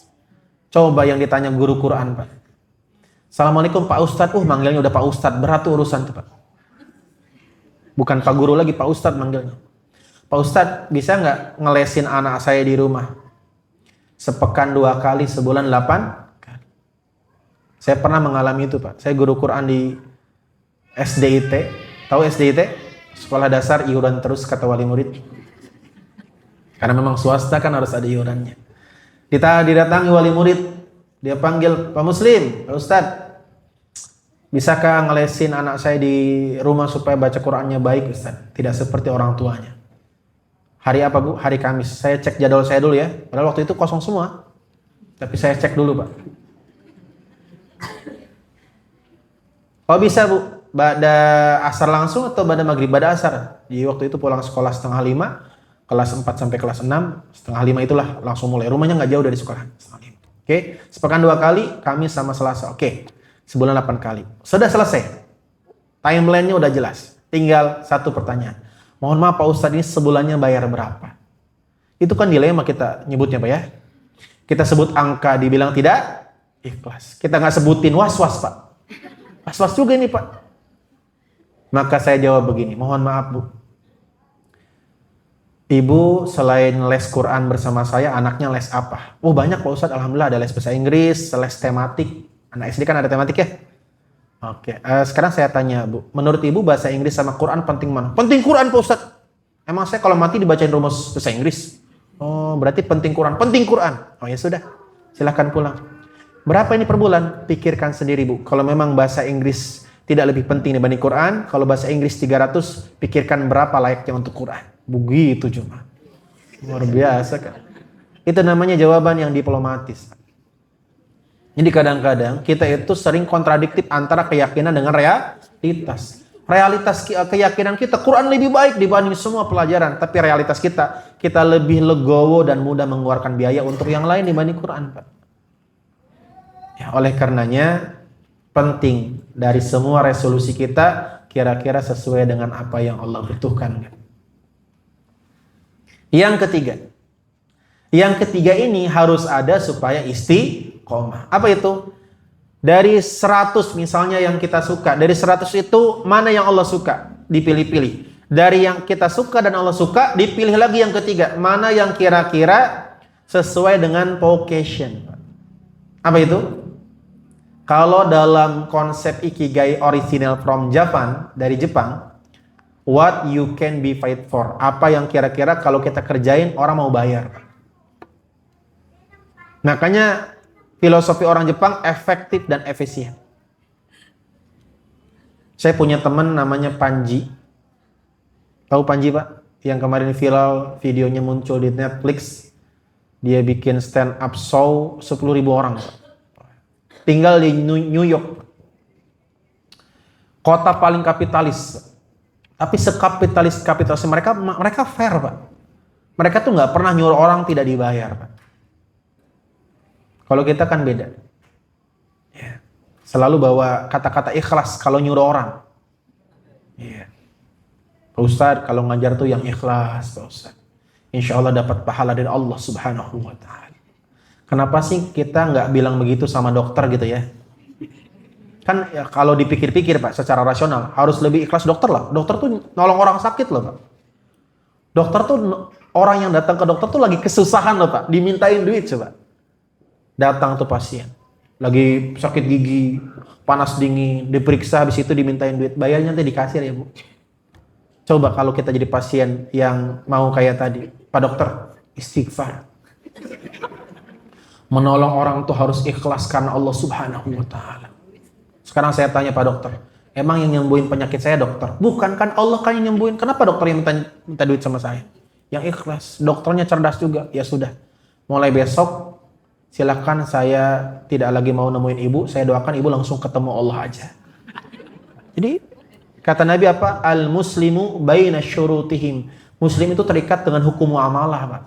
Coba yang ditanya guru Quran, Pak. Assalamualaikum Pak Ustadz. Manggilnya udah Pak Ustadz. Berat tuh urusan tuh, Pak. Bukan Pak Guru lagi, Pak Ustadz manggilnya. Pak Ustadz, bisa nggak ngelesin anak saya di rumah? Sepekan 2 kali, sebulan 8 kali. Saya pernah mengalami itu, Pak. Saya guru Quran di SDIT. Tahu SDIT? Sekolah Dasar Iuran Terus, kata wali murid. Karena memang swasta kan harus ada iurannya. Didatangi wali murid. Dia panggil, Pak Muslim, Pak Ustadz, bisakah ngelesin anak saya di rumah supaya baca Qurannya baik, Ustadz? Tidak seperti orang tuanya. Hari apa, Bu? Hari Kamis. Saya cek jadwal saya dulu ya. Padahal waktu itu kosong semua. Tapi saya cek dulu, Pak. Oh bisa, Bu. Bada asar langsung atau bada maghrib? Bada asar. Jadi waktu itu pulang sekolah 4:30, kelas 4 sampai kelas 6, 4:30 itulah langsung mulai. Rumahnya nggak jauh dari sekolah. 4:30. Oke. Sepekan 2 kali, Kamis sama Selasa. Oke. Sebulan 8 kali. Sudah selesai. Timeline-nya udah jelas. Tinggal satu pertanyaan. Mohon maaf Pak Ustadz, ini sebulannya bayar berapa? Itu kan dilema kita nyebutnya, Pak ya. Kita sebut angka, dibilang tidak ikhlas. Kita nggak sebutin was-was, Pak. Was-was juga ini, Pak. Maka saya jawab begini, mohon maaf Bu. Ibu selain les Quran bersama saya, anaknya les apa? Oh banyak Pak Ustadz, alhamdulillah ada les bahasa Inggris, les tematik. Anak SD kan ada tematik ya? Oke, sekarang saya tanya Bu, menurut Ibu bahasa Inggris sama Quran penting mana? Penting Quran Pak Ustadz. Emang saya kalau mati dibacain rumus bahasa Inggris? Oh berarti penting Quran. Penting Quran. Oh ya sudah, silahkan pulang. Berapa ini per bulan? Pikirkan sendiri Bu. Kalau memang bahasa Inggris tidak lebih penting dibanding Quran, kalau bahasa Inggris 300, pikirkan berapa layaknya untuk Quran. Begitu cuma. Luar biasa kan. Itu namanya jawaban yang diplomatis. Jadi kadang-kadang kita itu sering kontradiktif antara keyakinan dengan realitas. Realitas keyakinan kita, Quran lebih baik dibanding semua pelajaran. Tapi realitas kita lebih legowo dan mudah mengeluarkan biaya untuk yang lain dibanding Quran, Pak. Ya, oleh karenanya, penting dari semua resolusi kita, kira-kira sesuai dengan apa yang Allah butuhkan. Yang ketiga ini harus ada supaya istiqomah. Apa itu? Dari 100 misalnya yang kita suka, dari 100 itu mana yang Allah suka? Dipilih-pilih. Dari yang kita suka dan Allah suka, dipilih lagi yang ketiga. Mana yang kira-kira sesuai dengan vocation. Apa itu? Kalau dalam konsep Ikigai original from Japan, dari Jepang, what you can be paid for. Apa yang kira-kira kalau kita kerjain orang mau bayar. Makanya filosofi orang Jepang efektif dan efisien. Saya punya teman namanya Panji. Tahu Panji Pak? Yang kemarin viral videonya muncul di Netflix. Dia bikin stand up show 10.000 orang Pak. Tinggal di New York. Kota paling kapitalis. Tapi sekapitalis mereka fair Pak. Mereka tuh nggak pernah nyuruh orang tidak dibayar Pak. Kalau kita kan beda. Ya. Selalu bawa kata-kata ikhlas kalau nyuruh orang. Ya. Pak Ustadz kalau ngajar tuh yang ikhlas Pak Ustadz. Insya Allah dapat pahala dari Allah Subhanahu wa Ta'ala. Kenapa sih kita nggak bilang begitu sama dokter gitu ya? Kan ya, kalau dipikir-pikir Pak secara rasional harus lebih ikhlas dokter lah. Dokter tuh nolong orang sakit loh Pak. Dokter tuh orang yang datang ke dokter tuh lagi kesusahan loh Pak. Dimintain duit coba. Datang tuh pasien. Lagi sakit gigi, panas dingin, diperiksa habis itu dimintain duit. Bayarnya nanti di kasir ya Bu. Coba kalau kita jadi pasien yang mau kayak tadi. Pak dokter, istighfar. Menolong orang tuh harus ikhlas karena Allah Subhanahu wa Ta'ala. Sekarang saya tanya Pak dokter, emang yang nyembuhin penyakit saya dokter? Bukan, kan Allah kan yang nyembuhin. Kenapa dokter yang minta duit sama saya? Yang ikhlas, dokternya cerdas juga. Ya sudah, mulai besok silakan saya tidak lagi mau nemuin ibu, saya doakan ibu langsung ketemu Allah aja. Jadi kata Nabi apa? Al-muslimu baina syurutihim. Muslim itu terikat dengan hukum muamalah Pak.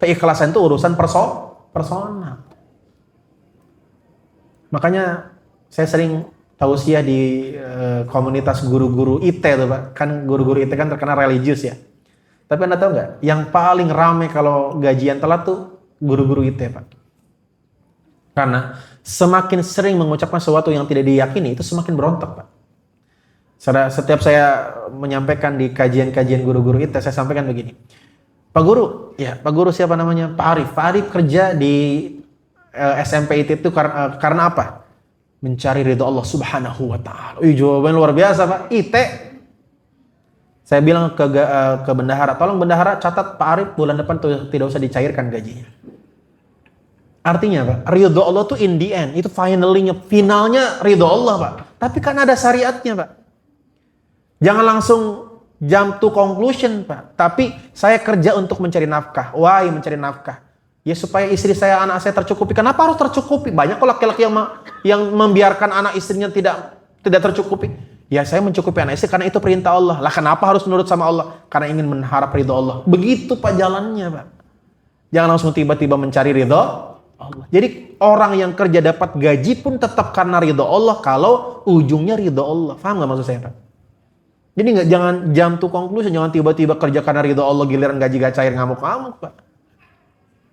Keikhlasan itu urusan personal. Makanya saya sering tausiah di komunitas guru-guru IT tuh Pak. Kan guru-guru IT kan terkenal religius ya. Tapi Anda tahu nggak? Yang paling ramai kalau gajian telat tuh guru-guru ITE, Pak. Karena semakin sering mengucapkan sesuatu yang tidak diyakini, itu semakin berontak, Pak. Setiap saya menyampaikan di kajian-kajian guru-guru ITE, saya sampaikan begini. Pak Guru, ya Pak Guru siapa namanya? Pak Arif. Pak Arif kerja di SMP ITE itu karena apa? Mencari ridho Allah Subhanahu wa Ta'ala. Jawaban luar biasa, Pak. ITE. Saya bilang ke bendahara, tolong bendahara catat Pak Arif bulan depan tidak usah dicairkan gajinya. Artinya, Pak, ridho Allah tuh in the end, itu finalnya ridho Allah, Pak. Tapi kan ada syariatnya, Pak. Jangan langsung jump to conclusion, Pak. Tapi saya kerja untuk mencari nafkah. Why mencari nafkah? Ya supaya istri saya, anak saya tercukupi. Kenapa harus tercukupi? Banyak kok laki-laki yang membiarkan anak istrinya tidak tercukupi. Ya saya mencukupi anak istri karena itu perintah Allah. Lah kenapa harus menurut sama Allah? Karena ingin mengharap ridho Allah. Begitu Pak jalannya, Pak. Jangan langsung tiba-tiba mencari ridho Allah. Jadi orang yang kerja dapat gaji pun tetap karena ridho Allah kalau ujungnya ridho Allah. Paham nggak maksud saya, Pak? Jadi jangan jump to conclusion, jangan tiba-tiba kerja karena ridho Allah, giliran gaji gak cair, ngamuk-ngamuk, Pak.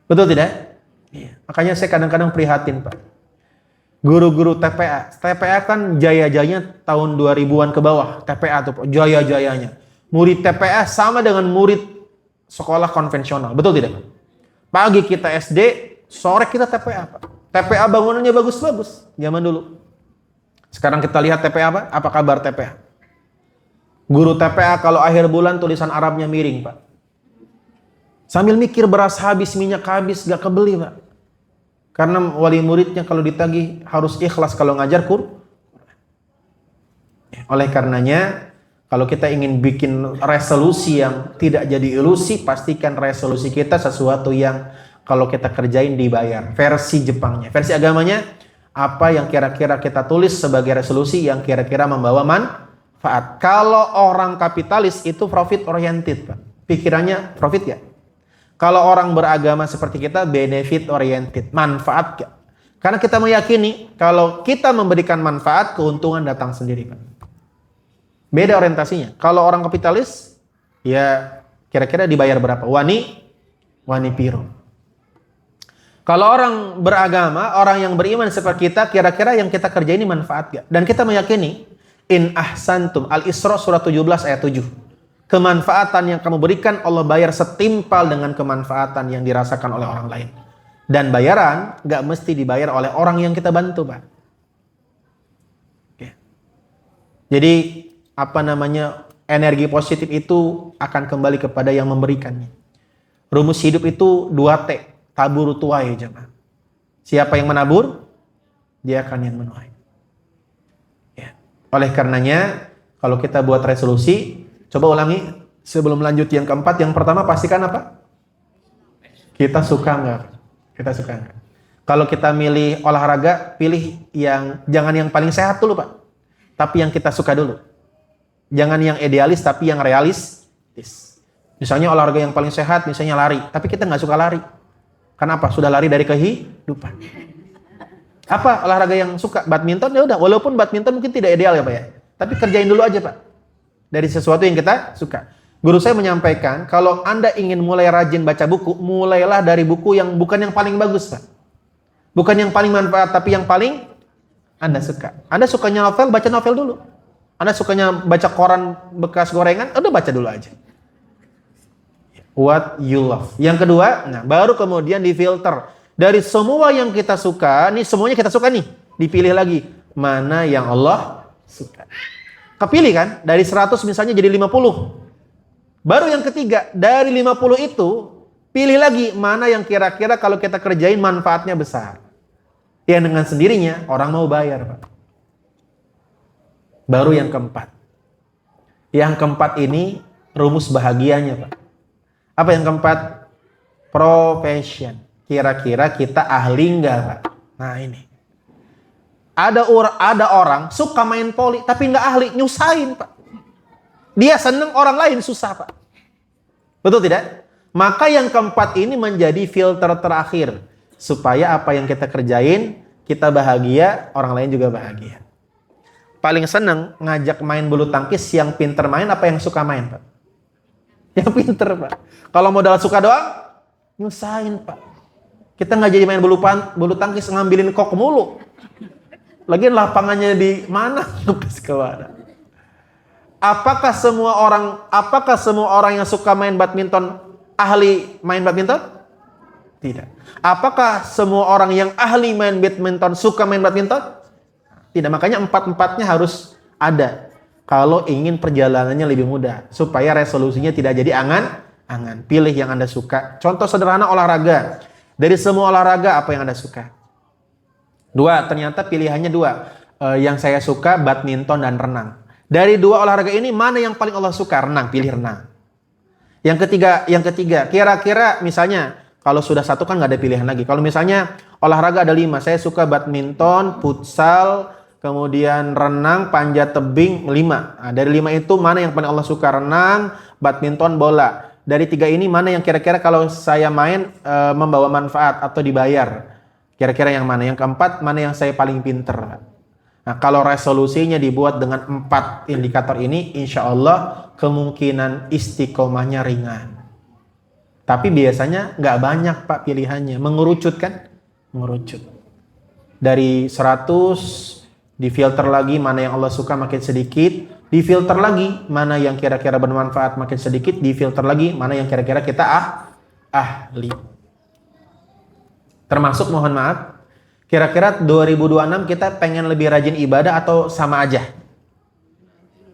Betul tidak? Iya. Makanya saya kadang-kadang prihatin, Pak. Guru-guru TPA kan jaya-jayanya tahun 2000-an ke bawah. TPA tuh, Pak, jaya-jayanya. Murid TPA sama dengan murid sekolah konvensional. Betul tidak, Pak? Pagi kita SD, sore kita TPA, Pak. TPA bangunannya bagus-bagus zaman dulu. Sekarang kita lihat TPA, Pak. Apa kabar TPA? Guru TPA kalau akhir bulan tulisan Arabnya miring, Pak. Sambil mikir beras habis, minyak habis, gak kebeli, Pak. Karena wali muridnya kalau ditagih harus ikhlas kalau ngajar Quran. Oleh karenanya, kalau kita ingin bikin resolusi yang tidak jadi ilusi, pastikan resolusi kita sesuatu yang kalau kita kerjain dibayar. Versi Jepangnya, versi agamanya, apa yang kira-kira kita tulis sebagai resolusi yang kira-kira membawa manfaat. Kalau orang kapitalis itu profit oriented, Pak. Pikirannya profit ya. Kalau orang beragama seperti kita benefit oriented, manfaat ya. Karena kita meyakini kalau kita memberikan manfaat, keuntungan datang sendiri, Pak. Beda orientasinya. Kalau orang kapitalis, ya kira-kira dibayar berapa? Wani piro. Kalau orang beragama, orang yang beriman seperti kita, kira-kira yang kita kerja ini manfaat gak? Dan kita meyakini, in ahsantum, Al-Isra surat 17 ayat 7. Kemanfaatan yang kamu berikan, Allah bayar setimpal dengan kemanfaatan yang dirasakan oleh orang lain. Dan bayaran gak mesti dibayar oleh orang yang kita bantu, Pak. Oke. Jadi, energi positif itu akan kembali kepada yang memberikannya. Rumus hidup itu 2T, tabur tuai, jemaah. Siapa yang menabur, dia akan yang menuai. Ya. Oleh karenanya, kalau kita buat resolusi, coba ulangi sebelum lanjut yang keempat. Yang pertama pastikan apa? Kita suka nggak? Kita suka nggak? Kalau kita milih olahraga, pilih jangan yang paling sehat dulu, Pak. Tapi yang kita suka dulu. Jangan yang idealis, tapi yang realistis. Misalnya olahraga yang paling sehat, misalnya lari. Tapi kita nggak suka lari. Kenapa? Sudah lari dari kehidupan. Apa olahraga yang suka? Badminton ya udah. Walaupun badminton mungkin tidak ideal ya, Pak ya. Tapi kerjain dulu aja, Pak. Dari sesuatu yang kita suka. Guru saya menyampaikan, kalau Anda ingin mulai rajin baca buku, mulailah dari buku yang bukan yang paling bagus, Pak. Bukan yang paling manfaat, tapi yang paling Anda suka. Anda sukanya novel, baca novel dulu. Anda sukanya baca koran bekas gorengan, udah baca dulu aja. What you love. Yang kedua, baru kemudian difilter. Dari semua yang kita suka, nih semuanya kita suka nih. Dipilih lagi, mana yang Allah suka. Kepilih kan, dari 100 misalnya jadi 50. Baru yang ketiga, dari 50 itu, pilih lagi mana yang kira-kira kalau kita kerjain manfaatnya besar. Yang dengan sendirinya, orang mau bayar, Pak. Baru yang keempat. Yang keempat ini, rumus bahagianya, Pak. Apa yang keempat? Profession. Kira-kira kita ahli enggak, Pak? Nah ini. Ada orang suka main poli, tapi nggak ahli, nyusahin, Pak. Dia seneng, orang lain susah, Pak. Betul tidak? Maka yang keempat ini menjadi filter terakhir. Supaya apa yang kita kerjain, kita bahagia, orang lain juga bahagia. Paling seneng ngajak main bulu tangkis yang pinter main, apa yang suka main, Pak? Yang pinter, Pak. Kalau modal suka doang, nyusahin, Pak. Kita nggak jadi main bulu tangkis ngambilin kok mulu. Lagian lapangannya di mana? Apakah semua orang yang suka main badminton ahli main badminton? Tidak. Apakah semua orang yang ahli main badminton suka main badminton? Tidak. Makanya empat-empatnya harus ada. Kalau ingin perjalanannya lebih mudah, supaya resolusinya tidak jadi angan-angan. Pilih yang Anda suka. Contoh sederhana olahraga. Dari semua olahraga apa yang Anda suka? Dua. Ternyata pilihannya dua. Yang saya suka badminton dan renang. Dari dua olahraga ini mana yang paling Allah suka? Renang. Pilih renang. Yang ketiga, kira-kira misalnya kalau sudah satu kan nggak ada pilihan lagi. Kalau misalnya olahraga ada 5, saya suka badminton, futsal, kemudian renang, panjat tebing 5. Nah, dari 5 itu mana yang paling Allah suka? Renang, badminton, bola. Dari 3 ini mana yang kira-kira kalau saya main membawa manfaat atau dibayar? Kira-kira yang mana? Yang keempat, mana yang saya paling pinter? Nah, kalau resolusinya dibuat dengan 4 indikator ini, insya Allah kemungkinan istiqomahnya ringan. Tapi biasanya nggak banyak Pak pilihannya. Mengerucut kan? Mengerucut. Dari 100, difilter lagi mana yang Allah suka makin sedikit. Difilter lagi mana yang kira-kira bermanfaat makin sedikit. Difilter lagi mana yang kira-kira kita ahli. Termasuk mohon maaf, kira-kira 2026 kita pengen lebih rajin ibadah atau sama aja?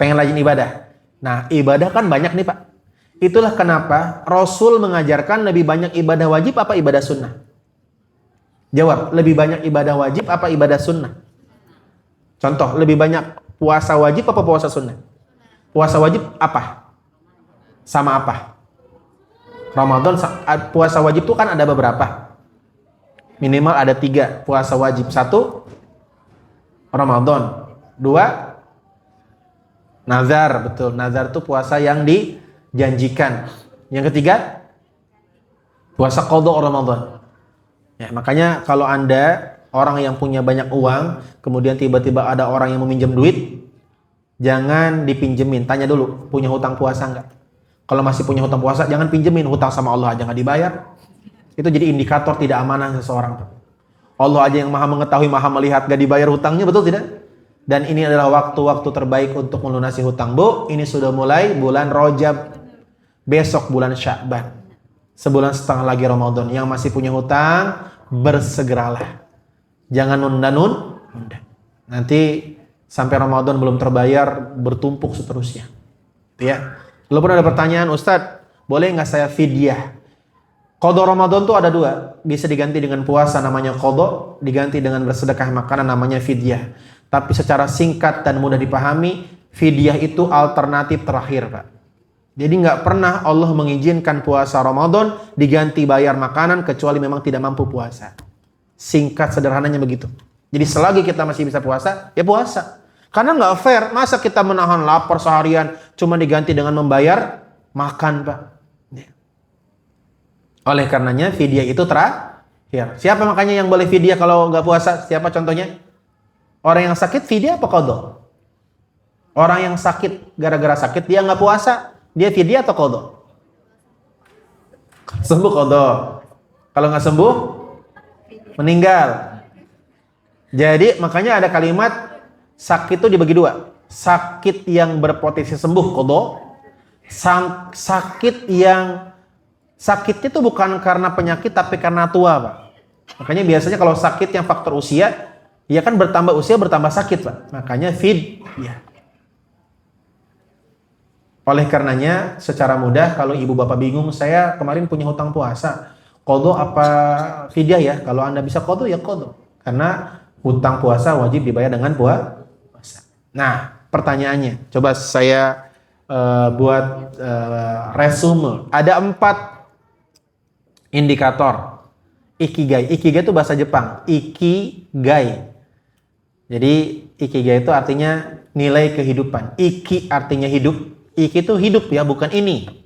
Pengen rajin ibadah. Nah, ibadah kan banyak nih Pak. Itulah kenapa Rasul mengajarkan lebih banyak ibadah wajib apa ibadah sunnah? Jawab, lebih banyak ibadah wajib apa ibadah sunnah? Contoh, lebih banyak puasa wajib apa puasa sunnah? Puasa wajib apa? Sama apa? Ramadan, puasa wajib itu kan ada beberapa. Minimal ada 3 puasa wajib. 1, Ramadan. 2, nazar. Betul, nazar itu puasa yang dijanjikan. Yang ketiga, puasa qadha Ramadan. Ya, makanya kalau Anda orang yang punya banyak uang, kemudian tiba-tiba ada orang yang meminjam duit, jangan dipinjemin. Tanya dulu, punya hutang puasa enggak? Kalau masih punya hutang puasa, jangan pinjemin. Hutang sama Allah aja nggak dibayar. Itu jadi indikator tidak amanah seseorang. Allah aja yang maha mengetahui, maha melihat, gak dibayar hutangnya, betul tidak? Dan ini adalah waktu-waktu terbaik untuk melunasi hutang. Bu, ini sudah mulai bulan Rajab. Besok bulan Sya'ban. Sebulan setengah lagi Ramadan. Yang masih punya hutang, bersegeralah. Jangan nunda-nunda. Nanti sampai Ramadan belum terbayar, bertumpuk seterusnya. Ya. Walaupun ada pertanyaan, Ustadz, boleh nggak saya fidyah? Qadha Ramadan tuh ada 2. Bisa diganti dengan puasa namanya qadha, diganti dengan bersedekah makanan namanya fidyah. Tapi secara singkat dan mudah dipahami, fidyah itu alternatif terakhir, Pak. Jadi nggak pernah Allah mengizinkan puasa Ramadan diganti bayar makanan kecuali memang tidak mampu puasa. Singkat sederhananya begitu. Jadi selagi kita masih bisa puasa, ya puasa. Karena nggak fair, masa kita menahan lapar seharian cuma diganti dengan membayar makan, Pak. Oleh karenanya fidyah itu terakhir. Siapa makanya yang boleh fidyah kalau nggak puasa? Siapa contohnya? Orang yang sakit fidyah apa qadha? Orang yang sakit gara-gara sakit dia nggak puasa, dia fidyah atau qadha? Sembuh qadha. Kalau nggak sembuh meninggal. Jadi makanya ada kalimat sakit itu dibagi 2. Sakit yang berpotensi sembuh qadha, sakitnya itu bukan karena penyakit tapi karena tua, Pak. Makanya biasanya kalau sakit yang faktor usia, ya kan bertambah usia bertambah sakit, Pak. Makanya fidyah. Oleh karenanya secara mudah kalau ibu bapak bingung, saya kemarin punya hutang puasa, qadha apa fidyah ya? Kalau Anda bisa qadha ya qadha. Karena hutang puasa wajib dibayar dengan puasa. Nah, pertanyaannya, coba saya buat resume. Ada 4 indikator ikigai. Ikigai itu bahasa Jepang. Ikigai. Jadi ikigai itu artinya nilai kehidupan. Iki artinya hidup. Iki itu hidup ya, bukan ini.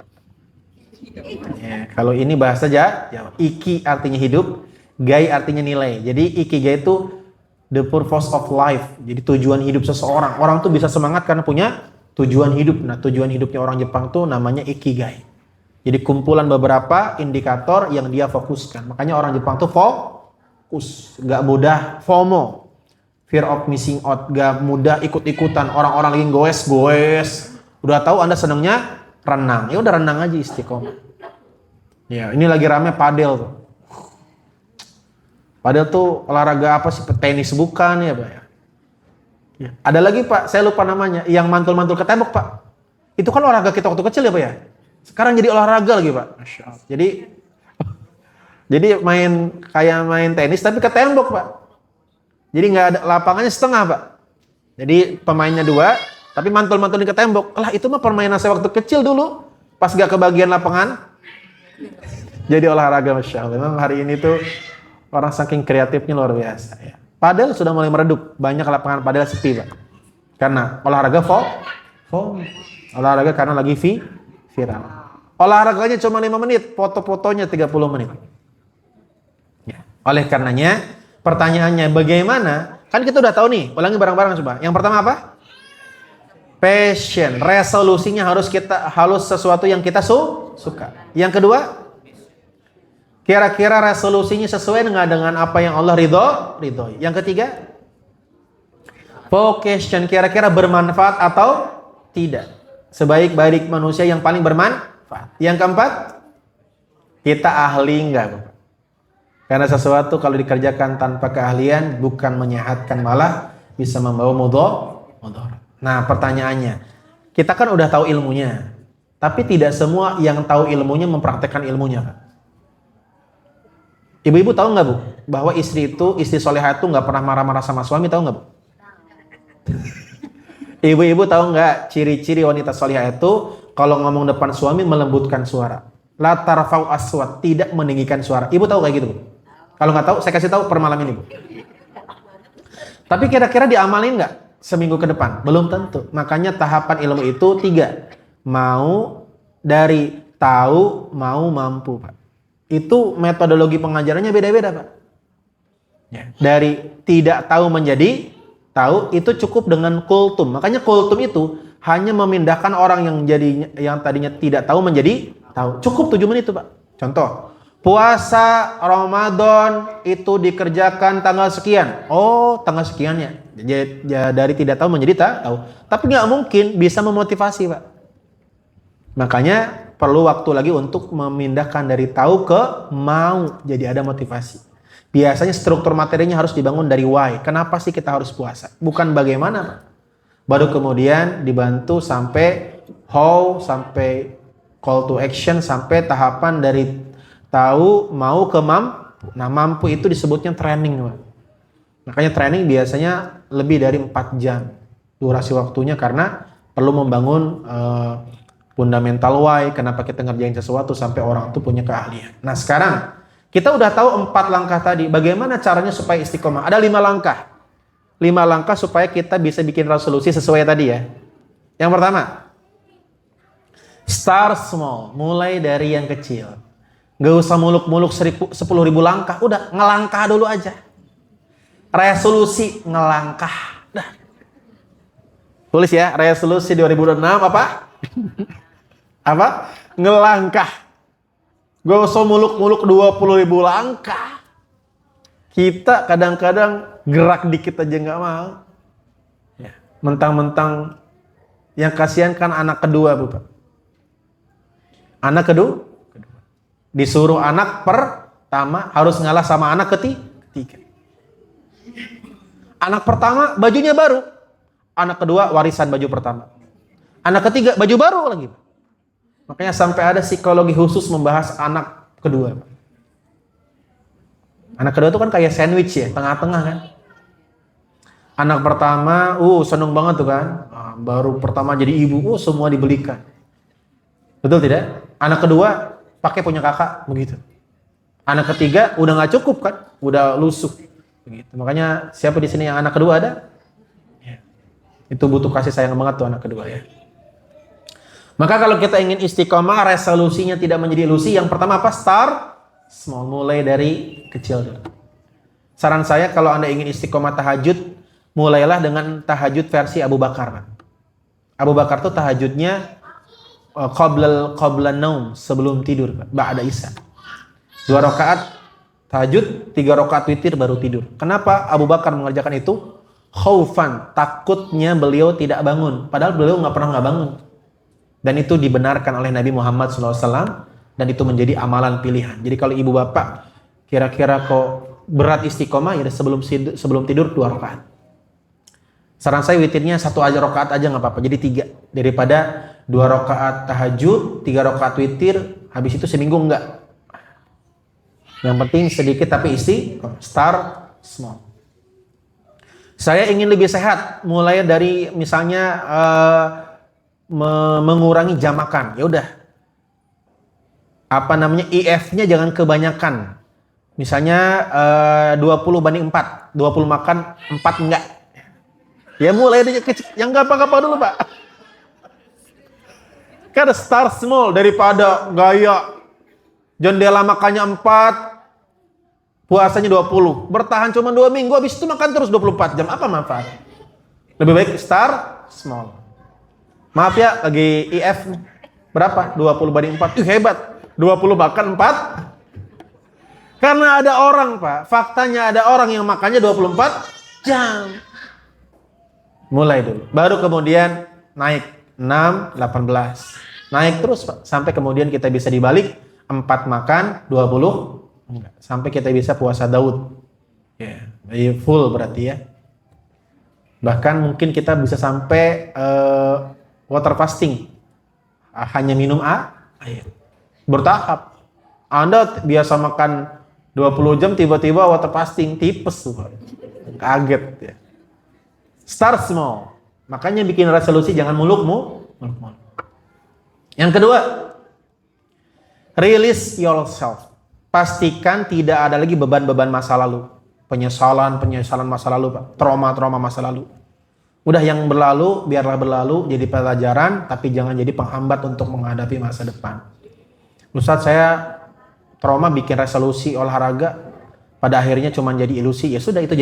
Ya, kalau ini bahasa Jawa. Iki artinya hidup. Gai artinya nilai. Jadi ikigai itu the purpose of life. Jadi tujuan hidup seseorang. Orang tuh bisa semangat karena punya tujuan hidup. Nah, tujuan hidupnya orang Jepang tuh namanya ikigai. Jadi kumpulan beberapa indikator yang dia fokuskan. Makanya orang Jepang tuh fokus, nggak mudah FOMO, fear of missing out, nggak mudah ikut-ikutan. Orang-orang lagi goes. Udah tahu Anda senangnya renang, ya udah renang aja istiqomah. Ya, ini lagi rame padel tuh. Padel tuh olahraga apa sih? Tenis bukan ya, Pak? Ya. Ada lagi Pak, saya lupa namanya, yang mantul-mantul ke tembok Pak. Itu kan olahraga kita waktu kecil ya Pak ya? Sekarang jadi olahraga lagi Pak. Masya Allah. Jadi kayak main tenis tapi ke tembok Pak. Jadi nggak ada lapangannya setengah Pak. Jadi pemainnya 2 tapi mantul-mantulin ke tembok. Lah itu mah permainan saya waktu kecil dulu. Pas gak kebagian lapangan. Jadi olahraga Masya Allah. Memang hari ini tuh orang saking kreatifnya luar biasa ya. Padel sudah mulai meredup. Banyak lapangan padel sepi Pak. Karena olahraga olahraga karena lagi viral. Olahraganya cuma 5 menit, foto-fotonya 30 menit. Ya. Oleh karenanya, pertanyaannya bagaimana? Kan kita udah tahu nih, ulangi bareng-bareng coba. Yang pertama apa? Passion, resolusinya harus sesuatu yang kita suka. Yang kedua, kira-kira resolusinya sesuai dengan apa yang Allah ridhoi. Yang ketiga, vocation, kira-kira bermanfaat atau tidak. Sebaik-baik manusia yang paling bermanfaat. Yang keempat, kita ahli enggak? Karena sesuatu kalau dikerjakan tanpa keahlian bukan menyehatkan, malah bisa membawa mudarat. Nah pertanyaannya, kita kan udah tahu ilmunya, tapi tidak semua yang tahu ilmunya mempraktekkan ilmunya Pak. Ibu-ibu tahu nggak Bu, bahwa istri solehah itu nggak pernah marah-marah sama suami, tahu nggak Bu? Ibu-ibu tahu nggak ciri-ciri wanita solehah itu kalau ngomong depan suami melembutkan suara. La tarfa'u aswat, tidak meninggikan suara. Ibu tahu kayak gitu Bu? Kalau nggak tahu, saya kasih tahu per malam ini Bu. Tapi kira-kira diamalin nggak seminggu ke depan? Belum tentu. Makanya tahapan ilmu itu 3. Mau, dari tahu, mau, mampu Pak. Itu metodologi pengajarannya beda-beda Pak. Ya. Dari tidak tahu menjadi tahu itu cukup dengan kultum. Makanya kultum itu hanya memindahkan orang yang tadinya tidak tahu menjadi tahu. Cukup 7 menit itu Pak. Contoh, puasa Ramadan itu dikerjakan tanggal sekian. Oh, tanggal sekiannya. Dari tidak tahu menjadi tahu. Tapi nggak mungkin bisa memotivasi Pak. Makanya perlu waktu lagi untuk memindahkan dari tahu ke mau. Jadi ada motivasi. Biasanya struktur materinya harus dibangun dari why. Kenapa sih kita harus puasa? Bukan bagaimana Pak. Baru kemudian dibantu sampai how, sampai call to action, sampai tahapan dari tahu mau ke mampu. Nah mampu itu disebutnya training Pak. Makanya training biasanya lebih dari 4 jam durasi waktunya karena perlu membangun fundamental why, kenapa kita ngerjain sesuatu sampai orang itu punya keahlian. Nah sekarang kita udah tahu 4 langkah tadi. Bagaimana caranya supaya istiqomah? Ada 5 langkah. 5 langkah supaya kita bisa bikin resolusi sesuai tadi ya. Yang pertama, start small, mulai dari yang kecil. Gak usah muluk-muluk 10.000 langkah, udah ngelangkah dulu aja. Resolusi ngelangkah. Dah. Tulis ya, resolusi 2026 apa? Apa? Ngelangkah. Gak usah muluk-muluk 20.000 langkah. Kita kadang-kadang gerak dikit aja nggak mau. Ya. Mentang-mentang yang kasihan kan anak kedua Bu Pak. Anak kedua disuruh anak pertama harus ngalah sama anak ketiga. Anak pertama bajunya baru. Anak kedua warisan baju pertama. Anak ketiga baju baru lagi. Makanya sampai ada psikologi khusus membahas anak kedua. Anak kedua itu kan kayak sandwich ya, tengah-tengah kan. Anak pertama, seneng banget tuh kan. Baru pertama jadi ibu, semua dibelikan. Betul tidak? Anak kedua pakai punya kakak, begitu. Anak ketiga udah nggak cukup kan, udah lusuh. Begitu. Makanya siapa di sini yang anak kedua ada? Ya. Itu butuh kasih sayang banget tuh anak kedua ya. Maka kalau kita ingin istiqomah, resolusinya tidak menjadi ilusi. Yang pertama apa? Start small, mulai dari kecil dulu. Saran saya kalau Anda ingin istiqomah tahajud, mulailah dengan tahajud versi Abu Bakar. Abu Bakar tuh tahajudnya qabla naum, sebelum tidur, ba'da isya. 2 rakaat tahajud, 3 rakaat witir baru tidur. Kenapa Abu Bakar mengerjakan itu? Khaufan, takutnya beliau tidak bangun. Padahal beliau nggak pernah nggak bangun. Dan itu dibenarkan oleh Nabi Muhammad SAW, dan itu menjadi amalan pilihan. Jadi kalau ibu bapak kira-kira kok berat istiqomah, ya sebelum tidur 2 rakaat. Saran saya witirnya 1 aja rakaat aja nggak apa-apa. Jadi 3 daripada 2 rakaat tahajud, 3 rakaat witir, habis itu seminggu enggak. Yang penting sedikit tapi start small. Saya ingin lebih sehat, mulai dari misalnya mengurangi jam makan. Ya udah. IF-nya jangan kebanyakan. Misalnya 20:4, 20 makan, 4 enggak. Ya mulai dari kecil, yang gampang-gampang dulu Pak. Kan start small, daripada gaya jendela makannya 4, puasanya 20. Bertahan cuma 2 minggu, habis itu makan terus 24 jam. Apa manfaat? Lebih baik start small. Maaf ya, lagi IF berapa? 20:4. Hebat. 20 makan 4. Karena ada orang Pak, faktanya ada orang yang makannya 24 jam. Mulai dulu. Baru kemudian naik 6, 18. Naik terus Pak, sampai kemudian kita bisa dibalik 4 makan, 20 enggak. Sampai kita bisa puasa Daud. Ya, full berarti ya. Bahkan mungkin kita bisa sampai water fasting. Hanya minum air. Bertahap. Anda biasa makan 20 jam, tiba-tiba water fasting, tipes tuh Pak. Kaget ya. Start small. Makanya bikin resolusi jangan muluk-muluk. Yang kedua, release yourself. Pastikan tidak ada lagi beban-beban masa lalu. Penyesalan masa lalu, Pak. Trauma masa lalu. Udah yang berlalu, biarlah berlalu, jadi pelajaran, tapi jangan jadi penghambat untuk menghadapi masa depan. Ustaz, saya trauma bikin resolusi olahraga, pada akhirnya cuma jadi ilusi. Ya sudah, itu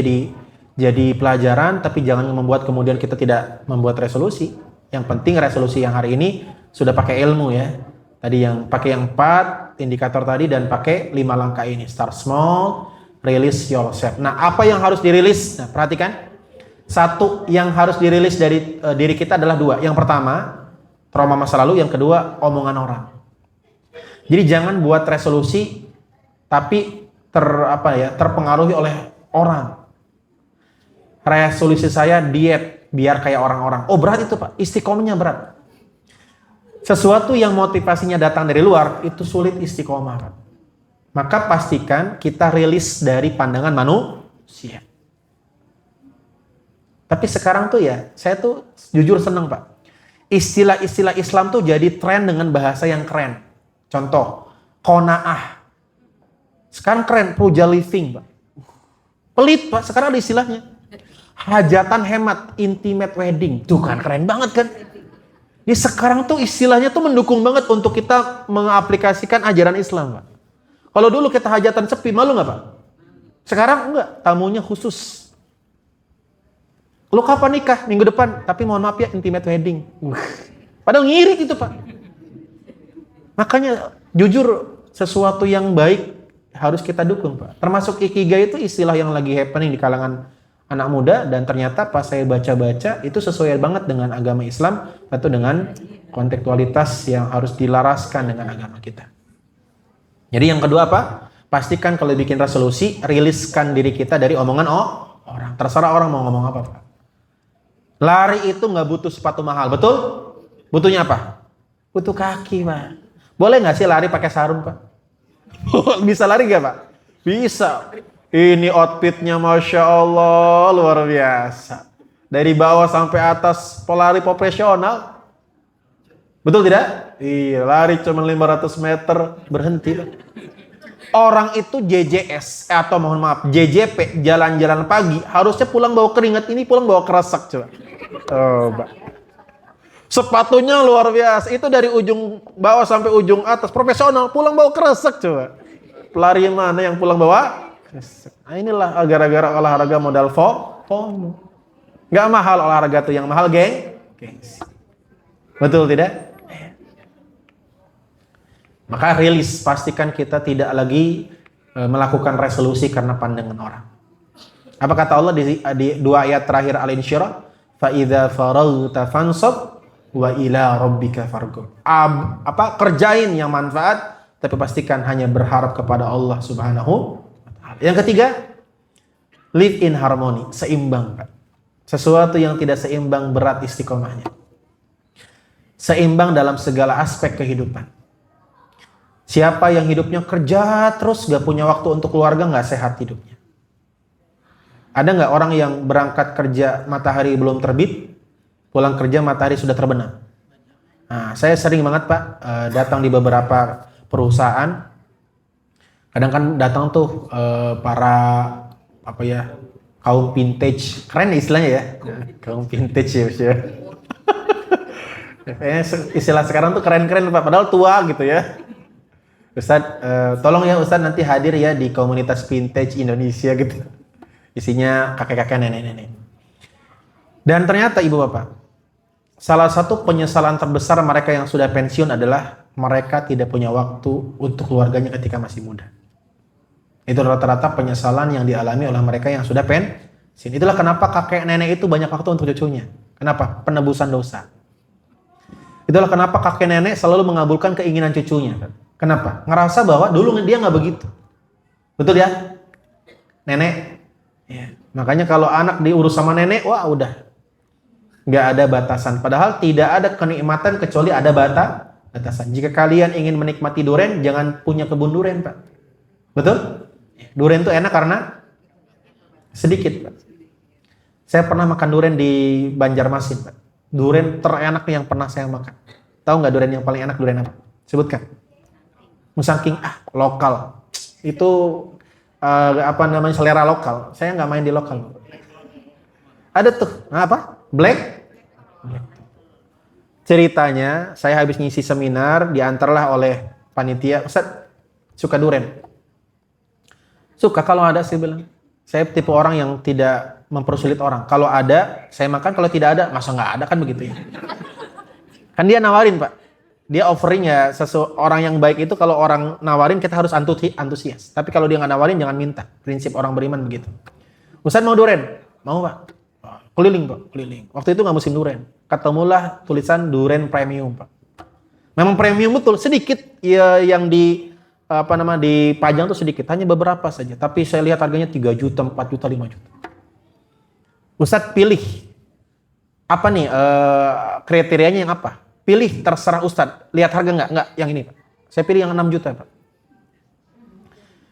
jadi pelajaran, tapi jangan membuat kemudian kita tidak membuat resolusi. Yang penting resolusi yang hari ini sudah pakai ilmu ya. Tadi yang pakai yang 4 indikator tadi, dan pakai 5 langkah ini. Start small, release yourself. Nah, apa yang harus dirilis? Nah, perhatikan. Satu yang harus dirilis dari diri kita adalah 2. Yang pertama, trauma masa lalu. Yang kedua, omongan orang. Jadi jangan buat resolusi tapi terpengaruhi oleh orang. Resolusi saya diet biar kayak orang-orang. Oh, berat itu Pak, istiqomahnya berat. Sesuatu yang motivasinya datang dari luar itu sulit istiqomah Pak. Maka pastikan kita rilis dari pandangan manusia. Tapi sekarang tuh ya, saya tuh jujur seneng Pak. Istilah-istilah Islam tuh jadi tren dengan bahasa yang keren. Contoh, qanaah. Sekarang keren, puja living Pak. Pelit Pak, sekarang ada istilahnya. Hajatan hemat, intimate wedding. Tuh kan keren banget kan. Ini sekarang tuh istilahnya tuh mendukung banget untuk kita mengaplikasikan ajaran Islam Pak. Kalau dulu kita hajatan sepi, malu nggak Pak? Sekarang enggak, tamunya khusus. Lu kapan nikah? Minggu depan. Tapi mohon maaf ya, intimate wedding. Padahal ngirit itu Pak. Makanya jujur, sesuatu yang baik harus kita dukung Pak. Termasuk ikigai itu istilah yang lagi happening di kalangan anak muda, dan ternyata pas saya baca-baca itu sesuai banget dengan agama Islam atau dengan kontekstualitas yang harus dilaraskan dengan agama kita. Jadi yang kedua apa? Pastikan kalau bikin resolusi, riliskan diri kita dari omongan orang. Terserah orang mau ngomong apa Pak. Lari itu nggak butuh sepatu mahal, betul? Butuhnya apa? Butuh kaki Pak. Boleh nggak sih lari pakai sarung Pak? Bisa lari nggak Pak? Bisa. Ini outfitnya Masya Allah luar biasa. Dari bawah sampai atas pelari profesional. Betul tidak? Iya, lari cuma 500 meter berhenti. Orang itu JJS atau mohon maaf JJP, jalan-jalan pagi, harusnya pulang bawa keringat, ini pulang bawa kresek coba. Coba. Sepatunya luar biasa. Itu dari ujung bawah sampai ujung atas profesional, pulang bawa kresek coba. Pelari mana yang pulang bawa? Nah, inilah gara-gara olahraga modal FOMO. Gak mahal olahraga tuh, yang mahal gengsi. Betul tidak? Maka rilis, pastikan kita tidak lagi melakukan resolusi karena pandangan orang. Apa kata Allah di dua ayat terakhir Al-Insyirah? Fa idza faraghta fansab wa ila rabbika farghab. Kerjain yang manfaat, tapi pastikan hanya berharap kepada Allah Subhanahu wa taala. Yang ketiga, live in harmony, seimbang, Pak. Sesuatu yang tidak seimbang berat istiqomahnya. Seimbang dalam segala aspek kehidupan. Siapa yang hidupnya kerja terus, gak punya waktu untuk keluarga, gak sehat hidupnya. Ada gak orang yang berangkat kerja matahari belum terbit, pulang kerja matahari sudah terbenam? Nah, saya sering banget Pak, datang di beberapa perusahaan. Kadang kan datang tuh para kaum vintage, keren istilahnya ya, kaum vintage ya. Istilah sekarang tuh keren-keren Pak, padahal tua gitu ya. Ustadz, tolong ya Ustadz nanti hadir ya di komunitas vintage Indonesia gitu. Isinya kakek-kakek, nenek-nenek. Dan ternyata ibu bapak, salah satu penyesalan terbesar mereka yang sudah pensiun adalah mereka tidak punya waktu untuk keluarganya ketika masih muda. Itu rata-rata penyesalan yang dialami oleh mereka yang sudah pensiun. Itulah kenapa kakek nenek itu banyak waktu untuk cucunya. Kenapa? Penebusan dosa. Itulah kenapa kakek nenek selalu mengabulkan keinginan cucunya. Kenapa? Ngerasa bahwa dulu dia nggak begitu. Betul ya? Nenek. Ya. Makanya kalau anak diurus sama nenek, wah udah. Nggak ada batasan. Padahal tidak ada kenikmatan kecuali ada batasan. Jika kalian ingin menikmati durian, jangan punya kebun durian, Pak. Betul? Durian itu enak karena sedikit, Pak. Saya pernah makan durian di Banjarmasin, Pak. Durian terenak yang pernah saya makan. Tahu nggak durian yang paling enak durian apa? Sebutkan. Saking lokal. Itu selera lokal. Saya nggak main di lokal. Ada tuh, Black. Ceritanya, saya habis ngisi seminar, diantarlah oleh panitia, Ustaz, suka durian? Suka kalau ada, saya bilang. Saya tipe orang yang tidak mempersulit orang. Kalau ada, saya makan. Kalau tidak ada, masa nggak ada, kan begitu ya. Kan dia nawarin, Pak. Dia offering ya, orang yang baik itu kalau orang nawarin kita harus antusias. Tapi kalau dia nggak nawarin jangan minta. Prinsip orang beriman begitu. Ustaz mau durian? Mau Pak. Keliling Pak, keliling. Waktu itu nggak musim durian. Ketemulah tulisan durian premium Pak. Memang premium betul, sedikit ya, yang dipajang tuh sedikit, hanya beberapa saja. Tapi saya lihat harganya 3 juta, 4 juta, 5 juta. Ustaz pilih apa nih kriterianya yang apa? Pilih, terserah Ustadz. Lihat harga nggak yang ini Pak. Saya pilih yang 6 juta Pak.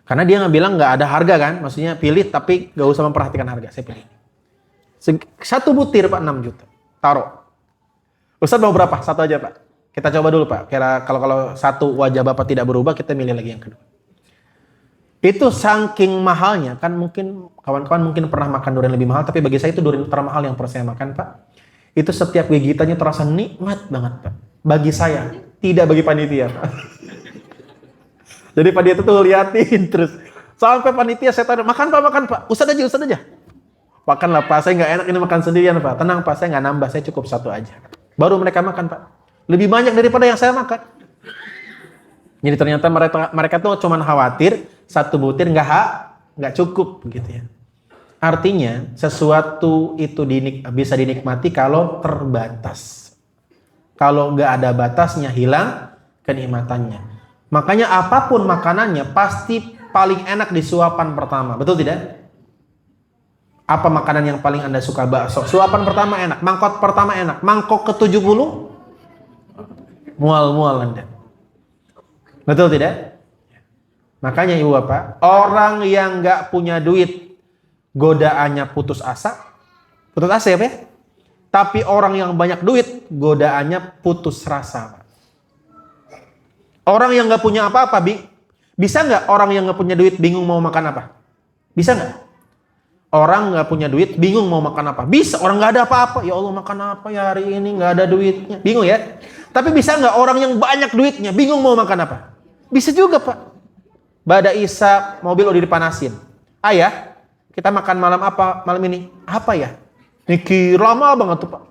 Karena dia nggak bilang nggak ada harga kan. Maksudnya pilih tapi nggak usah memperhatikan harga. Saya pilih. Satu butir Pak 6 juta. Taruh. Ustadz mau berapa? Satu aja Pak. Kita coba dulu Pak. Kira kalau satu wajah Bapak tidak berubah, kita milih lagi yang kedua. Itu saking mahalnya. Kan mungkin kawan-kawan mungkin pernah makan durian lebih mahal. Tapi bagi saya itu durian termahal yang pernah saya makan Pak. Itu setiap gigitannya terasa nikmat banget Pak. Bagi saya, tidak bagi panitia Pak. Jadi panitia tuh liatin terus. Sampai panitia saya tanya, makan Pak. Ustadz aja. Makanlah Pak, saya nggak enak ini makan sendirian Pak. Tenang Pak, saya nggak nambah, saya cukup satu aja. Baru mereka makan Pak. Lebih banyak daripada yang saya makan. Jadi ternyata mereka tuh cuma khawatir satu butir nggak cukup begitu ya. Artinya sesuatu itu bisa dinikmati kalau terbatas. Kalau nggak ada batasnya hilang kenikmatannya. Makanya apapun makanannya pasti paling enak di suapan pertama. Betul tidak? Apa makanan yang paling Anda suka? Bakso. Suapan pertama enak. Mangkok pertama enak. Mangkok ke-70 mual Anda. Betul tidak? Makanya ibu bapak, orang yang nggak punya duit godaannya putus asa ya Pak? Tapi orang yang banyak duit godaannya putus rasa. Orang yang nggak punya apa-apa, bisa nggak orang yang nggak punya duit bingung mau makan apa? Bisa nggak? Orang nggak punya duit bingung mau makan apa? Bisa. Orang nggak ada apa-apa, ya Allah makan apa ya hari ini, nggak ada duitnya, bingung ya. Tapi bisa nggak orang yang banyak duitnya bingung mau makan apa? Bisa juga Pak. Bada Isa mobil udah dipanasin. Ayah, kita makan malam apa malam ini? Apa ya? Mikir lama banget tuh Pak.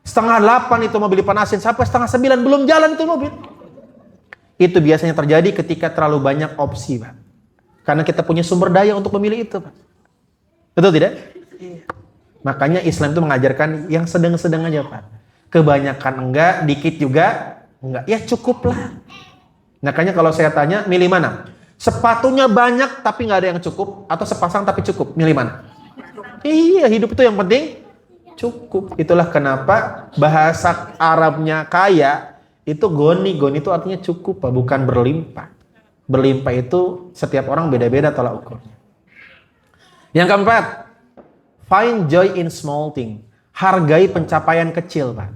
7:30 itu mobil dipanasin sampai 8:30 belum jalan itu mobil. Itu biasanya terjadi ketika terlalu banyak opsi, Pak. Karena kita punya sumber daya untuk memilih itu, Pak. Betul tidak? Iya. Makanya Islam itu mengajarkan yang sedang-sedang aja, Pak. Kebanyakan enggak, dikit juga enggak. Ya cukuplah. Makanya kalau saya tanya, milih mana? Sepatunya banyak tapi nggak ada yang cukup, atau sepasang tapi cukup? Milih mana? Iya, hidup itu yang penting cukup. Itulah kenapa bahasa Arabnya kaya itu goni. Goni itu artinya cukup, Pak, bukan berlimpah. Berlimpah itu setiap orang beda-beda tolak ukurnya. Yang keempat, find joy in small thing. Hargai pencapaian kecil, Pak.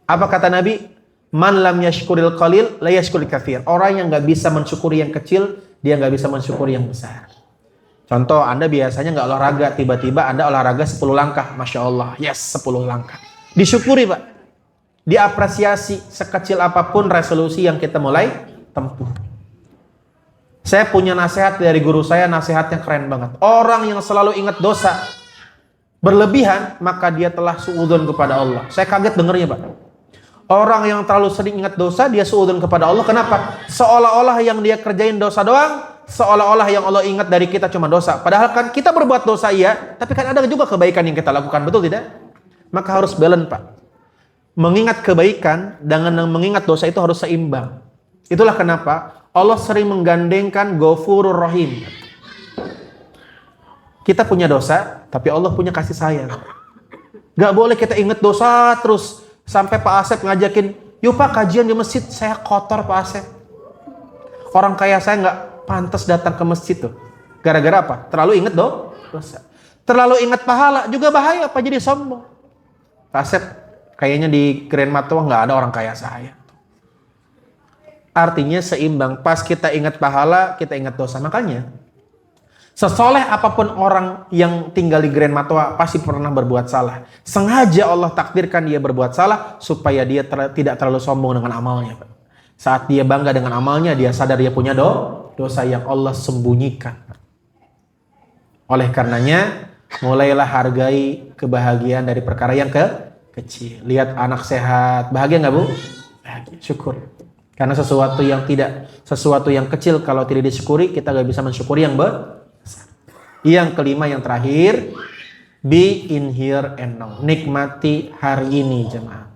Apa kata Nabi? Man lam yashkuril qalil la yashkuril katsir. Orang yang nggak bisa mensyukuri yang kecil, dia nggak bisa mensyukuri yang besar. Contoh, Anda biasanya nggak olahraga, tiba-tiba Anda olahraga 10 langkah. Masya Allah, yes, 10 langkah. Disyukuri, Pak. Diapresiasi sekecil apapun resolusi yang kita mulai tempuh. Saya punya nasihat dari guru saya, nasihatnya keren banget. Orang yang selalu ingat dosa berlebihan, maka dia telah suudzon kepada Allah. Saya kaget dengernya, Pak. Orang yang terlalu sering ingat dosa, dia suudzon kepada Allah. Kenapa? Seolah-olah yang dia kerjain dosa doang, seolah-olah yang Allah ingat dari kita cuma dosa. Padahal kan kita berbuat dosa iya, tapi kan ada juga kebaikan yang kita lakukan, betul tidak? Maka harus balance, Pak. Mengingat kebaikan dengan mengingat dosa itu harus seimbang. Itulah kenapa Allah sering menggandengkan Ghafurur Rahim. Kita punya dosa, tapi Allah punya kasih sayang. Gak boleh kita ingat dosa terus. Sampai Pak Asep ngajakin, yuk Pak kajian di masjid. Saya kotor, Pak Asep. Orang kaya saya gak pantas datang ke masjid tuh. Gara-gara apa? Terlalu ingat dosa. Terlalu ingat pahala juga bahaya, Pak, jadi sombong. Pak Asep, kayaknya di Grand Matwa gak ada orang kaya saya. Artinya seimbang. Pas kita ingat pahala, kita ingat dosa. Makanya, sesoleh apapun orang yang tinggal di Grand Matwa pasti pernah berbuat salah. Sengaja Allah takdirkan dia berbuat salah supaya dia tidak terlalu sombong dengan amalnya, Pak. Saat dia bangga dengan amalnya, dia sadar dia punya dosa yang Allah sembunyikan. Oleh karenanya, mulailah hargai kebahagiaan dari perkara yang kecil. Lihat anak sehat, bahagia nggak, Bu? Bahagia, syukur. Karena sesuatu yang kecil kalau tidak disyukuri, kita gak bisa mensyukuri yang besar. Yang kelima, yang terakhir, be in here and now. Nikmati hari ini, jemaah.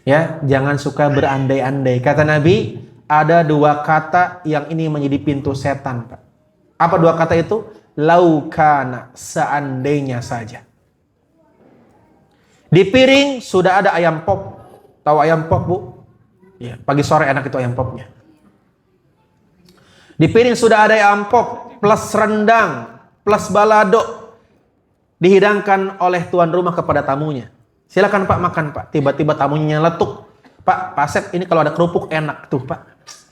Ya, jangan suka berandai-andai. Kata Nabi, ada 2 kata yang ini menjadi pintu setan, Pak. Apa 2 kata itu? Laukana, seandainya saja. Di piring sudah ada ayam pop. Tahu ayam pop, Bu? Ya, pagi sore enak itu ayam popnya. Di piring sudah ada ayam pop plus rendang plus balado dihidangkan oleh tuan rumah kepada tamunya. Silakan Pak makan, Pak. Tiba-tiba tamunya nyeletuk. Pak Asep, ini kalau ada kerupuk enak tuh, Pak.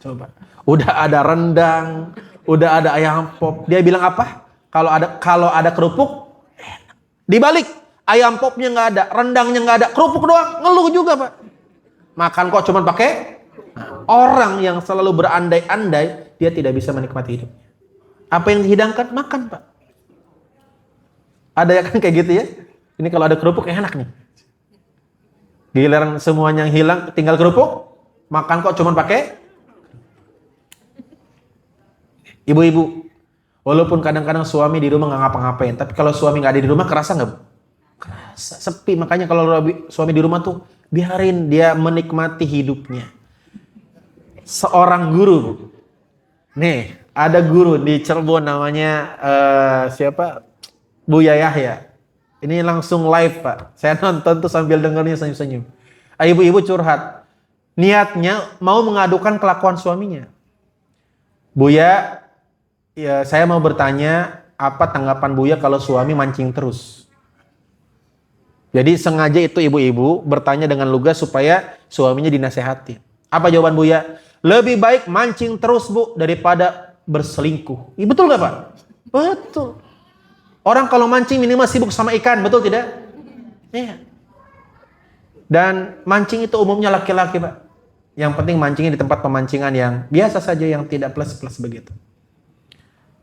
Coba. Udah ada rendang, udah ada ayam pop. Dia bilang apa? Kalau ada kerupuk enak. Dibalik, ayam popnya nggak ada, rendangnya nggak ada, kerupuk doang, ngeluh juga, Pak. Makan kok cuman pakai. Orang yang selalu berandai-andai, dia tidak bisa menikmati hidupnya. Apa yang dihidangkan, makan, Pak. Ada ya kan kayak gitu ya. Ini kalau ada kerupuk enak nih. Giliran semuanya yang hilang, tinggal kerupuk, makan kok cuman pakai. Ibu-ibu, walaupun kadang-kadang suami di rumah nggak ngapa-ngapain, tapi kalau suami nggak ada di rumah, kerasa nggak, Bu? Kerasa, sepi. Makanya kalau suami di rumah tuh, biarin dia menikmati hidupnya. Seorang guru, Bu. Nih, ada guru di Cirebon namanya siapa? Buya Yahya. Ini langsung live, Pak. Saya nonton tuh sambil dengarnya senyum-senyum. Ibu-ibu curhat. Niatnya mau mengadukan kelakuan suaminya. Buya, ya saya mau bertanya, apa tanggapan Buya kalau suami mancing terus? Jadi sengaja itu ibu-ibu bertanya dengan lugas supaya suaminya dinasehati. Apa jawaban Buya? Lebih baik mancing terus, Bu, daripada berselingkuh. Iya, betul gak, Pak? Betul. Orang kalau mancing minimal sibuk sama ikan, betul tidak? Iya. Dan mancing itu umumnya laki-laki, Pak. Yang penting mancingnya di tempat pemancingan yang biasa saja, yang tidak plus-plus begitu.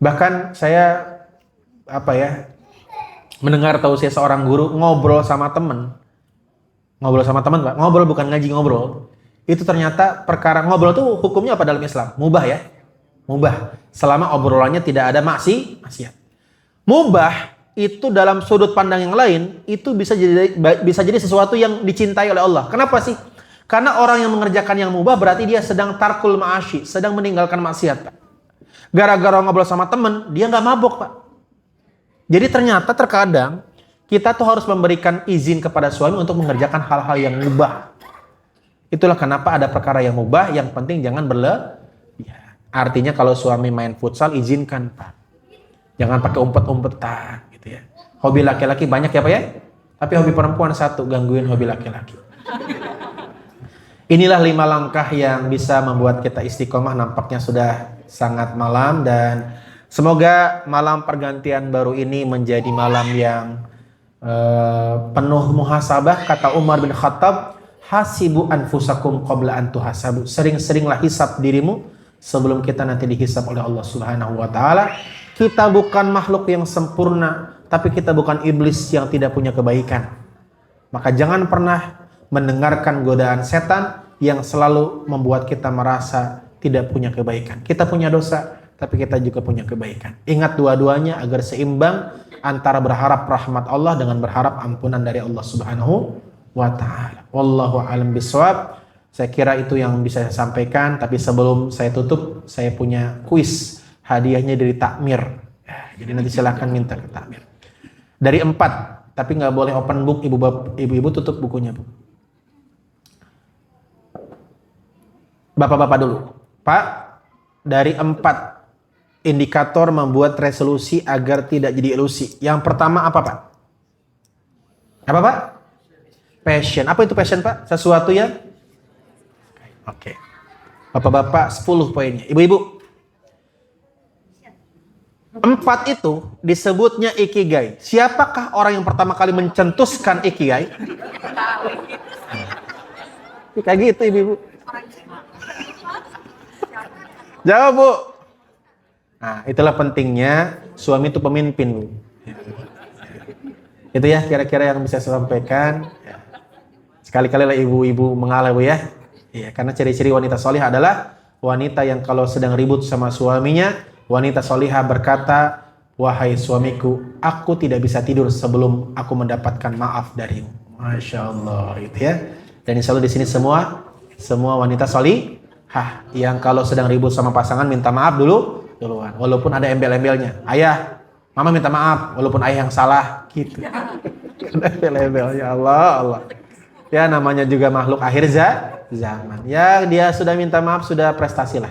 Bahkan saya mendengar tausiah seorang guru ngobrol sama teman. Ngobrol sama teman, Pak. Ngobrol bukan ngaji, ngobrol. Itu ternyata perkara ngobrol tuh hukumnya apa dalam Islam? Mubah ya. Mubah. Selama obrolannya tidak ada maksiat. Mubah itu dalam sudut pandang yang lain itu bisa jadi sesuatu yang dicintai oleh Allah. Kenapa sih? Karena orang yang mengerjakan yang mubah berarti dia sedang tarkul ma'asyi, sedang meninggalkan maksiat, Pak. Gara-gara ngobrol sama temen, dia nggak mabok, Pak. Jadi ternyata terkadang kita tuh harus memberikan izin kepada suami untuk mengerjakan hal-hal yang mubah. Itulah kenapa ada perkara yang mubah, yang penting jangan berlebihan. Artinya kalau suami main futsal, izinkan, Pak. Jangan pakai umpet-umpetan gitu ya. Hobi laki-laki banyak ya, Pak ya? Tapi hobi perempuan satu, gangguin hobi laki-laki. Inilah 5 langkah yang bisa membuat kita istiqomah. Nampaknya sudah sangat malam dan semoga malam pergantian baru ini menjadi malam yang penuh muhasabah. Kata Umar bin Khattab, hasibu anfusakum qabla an tuhasabu. Sering-seringlah hisab dirimu sebelum kita nanti dihisab oleh Allah Subhanahu wa taala. Kita bukan makhluk yang sempurna, tapi kita bukan iblis yang tidak punya kebaikan. Maka jangan pernah mendengarkan godaan setan yang selalu membuat kita merasa tidak punya kebaikan. Kita punya dosa, tapi kita juga punya kebaikan. Ingat dua-duanya agar seimbang antara berharap rahmat Allah dengan berharap ampunan dari Allah Subhanahu wa taala. Wallahu a'lam bishawab. Saya kira itu yang bisa saya sampaikan, tapi sebelum saya tutup, saya punya kuis. Hadiahnya dari Takmir. Jadi nanti silahkan minta ke Takmir. Dari 4, tapi nggak boleh open book. Ibu-ibu tutup bukunya, Bu. Bapak-bapak dulu. Pak, dari 4 indikator membuat resolusi agar tidak jadi ilusi. Yang pertama apa, Pak? Apa, Pak? Passion. Apa itu passion, Pak? Sesuatu yang? Oke. Bapak-bapak 10 poinnya. Ibu-ibu. 4 itu disebutnya ikigai. Siapakah orang yang pertama kali mencetuskan ikigai? Kayak gitu, ibu-ibu. Jawab, Bu. Nah, itulah pentingnya suami itu pemimpin, Bu. Itu ya kira-kira yang bisa saya sampaikan. Sekali-kali lah ibu-ibu mengalah, Bu ya. Iya, karena ciri-ciri wanita solihah adalah wanita yang kalau sedang ribut sama suaminya, wanita solihah berkata, wahai suamiku, aku tidak bisa tidur sebelum aku mendapatkan maaf darimu. Masya Allah, gitu ya. Dan insya Allah di sini semua wanita solihah yang kalau sedang ribut sama pasangan minta maaf duluan, walaupun ada embel-embelnya. Ayah, mama minta maaf, walaupun ayah yang salah, gitu. Embel-embelnya Allah. Ya namanya juga makhluk akhir zaman. Ya dia sudah minta maaf, sudah prestasi lah.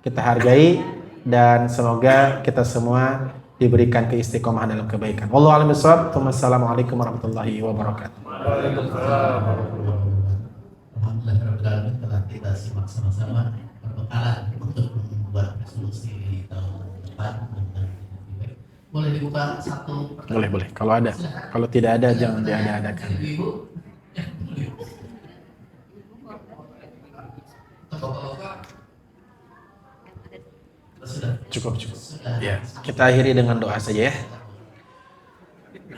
Kita hargai. Dan semoga kita semua diberikan keistiqomahan dalam kebaikan. Wallahu a'lam bishawab. Wassalamualaikum warahmatullahi wabarakatuh. Alhamdulillah telah kita simak sama-sama perbekalan untuk membuat resolusi tahun depan. Boleh dibuka satu? Boleh. Kalau ada. Kalau tidak ada jangan diada-adakan. Ibu. Cukup. Ya, kita akhiri dengan doa saja ya.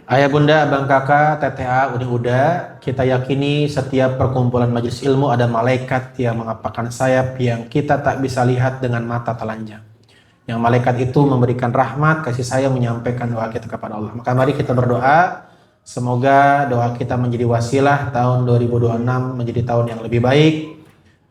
Ayah bunda, abang kakak, TTA, udah. Kita yakini setiap perkumpulan majelis ilmu ada malaikat yang mengepakkan sayap yang kita tak bisa lihat dengan mata telanjang. Yang malaikat itu memberikan rahmat, kasih sayang, menyampaikan doa kita kepada Allah. Maka mari kita berdoa. Semoga doa kita menjadi wasilah tahun 2026 menjadi tahun yang lebih baik,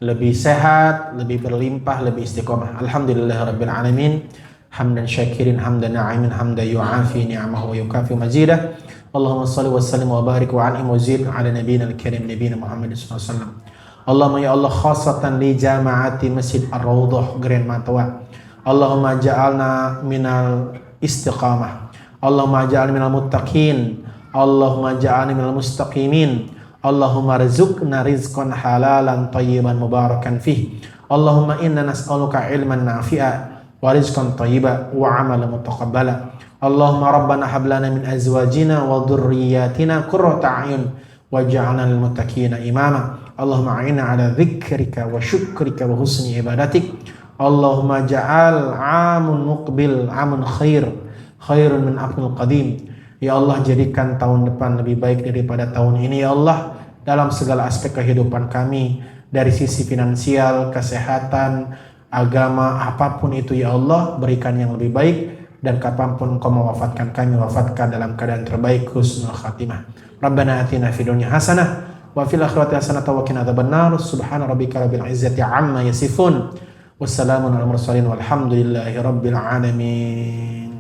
lebih sehat, lebih berlimpah, lebih istiqomah. Alhamdulillahirabbil alamin. Hamdan syakirin, hamdan na'imin, hamdan yu'afi ni'amahu wa yukafi mazidah. Allahumma salli wa sallim wa barik wa an'im wa zid ala nabiyyina al-karim nabiyyina Muhammad sallallahu alaihi wasallam. Allahumma ya Allah khasatan li jama'ati Masjid Ar-Raudhah Grand Matwa. Allahumma ja'alna minal istiqamah. Allahumma ja'alna minal muttaqin. Allahumma ja'alna minal mustaqimin. Allahumma rizqna rizqan halalan tayyiban mubarakan fih. Allahumma inna nas'aluka ilman nafi'a wa rizqan tayyiba wa amalan mutaqabbala. Allahumma rabbana hab lana min azwajina wa dhurriyyatina qurrata a'yun waj'alna lil muttaqina imama. Allahumma a'inna ala dzikrika wa syukrika wa husni ibadatik. Allahumma ja'al 'amun muqbil 'amun khairun min aqnil qadim. Ya Allah, jadikan tahun depan lebih baik daripada tahun ini ya Allah, dalam segala aspek kehidupan kami, dari sisi finansial, kesehatan, agama, apapun itu ya Allah, berikan yang lebih baik. Dan kapanpun Engkau mewafatkan kami, wafatkan dalam keadaan terbaik, husnul khatimah. Rabbana atina fid dunya hasanah wa fil akhirati hasanah wa qina adzabannar. Subhana rabbika rabbil izzati amma yasifun. Wassalamun ala mursalin walhamdulillahi rabbil alamin.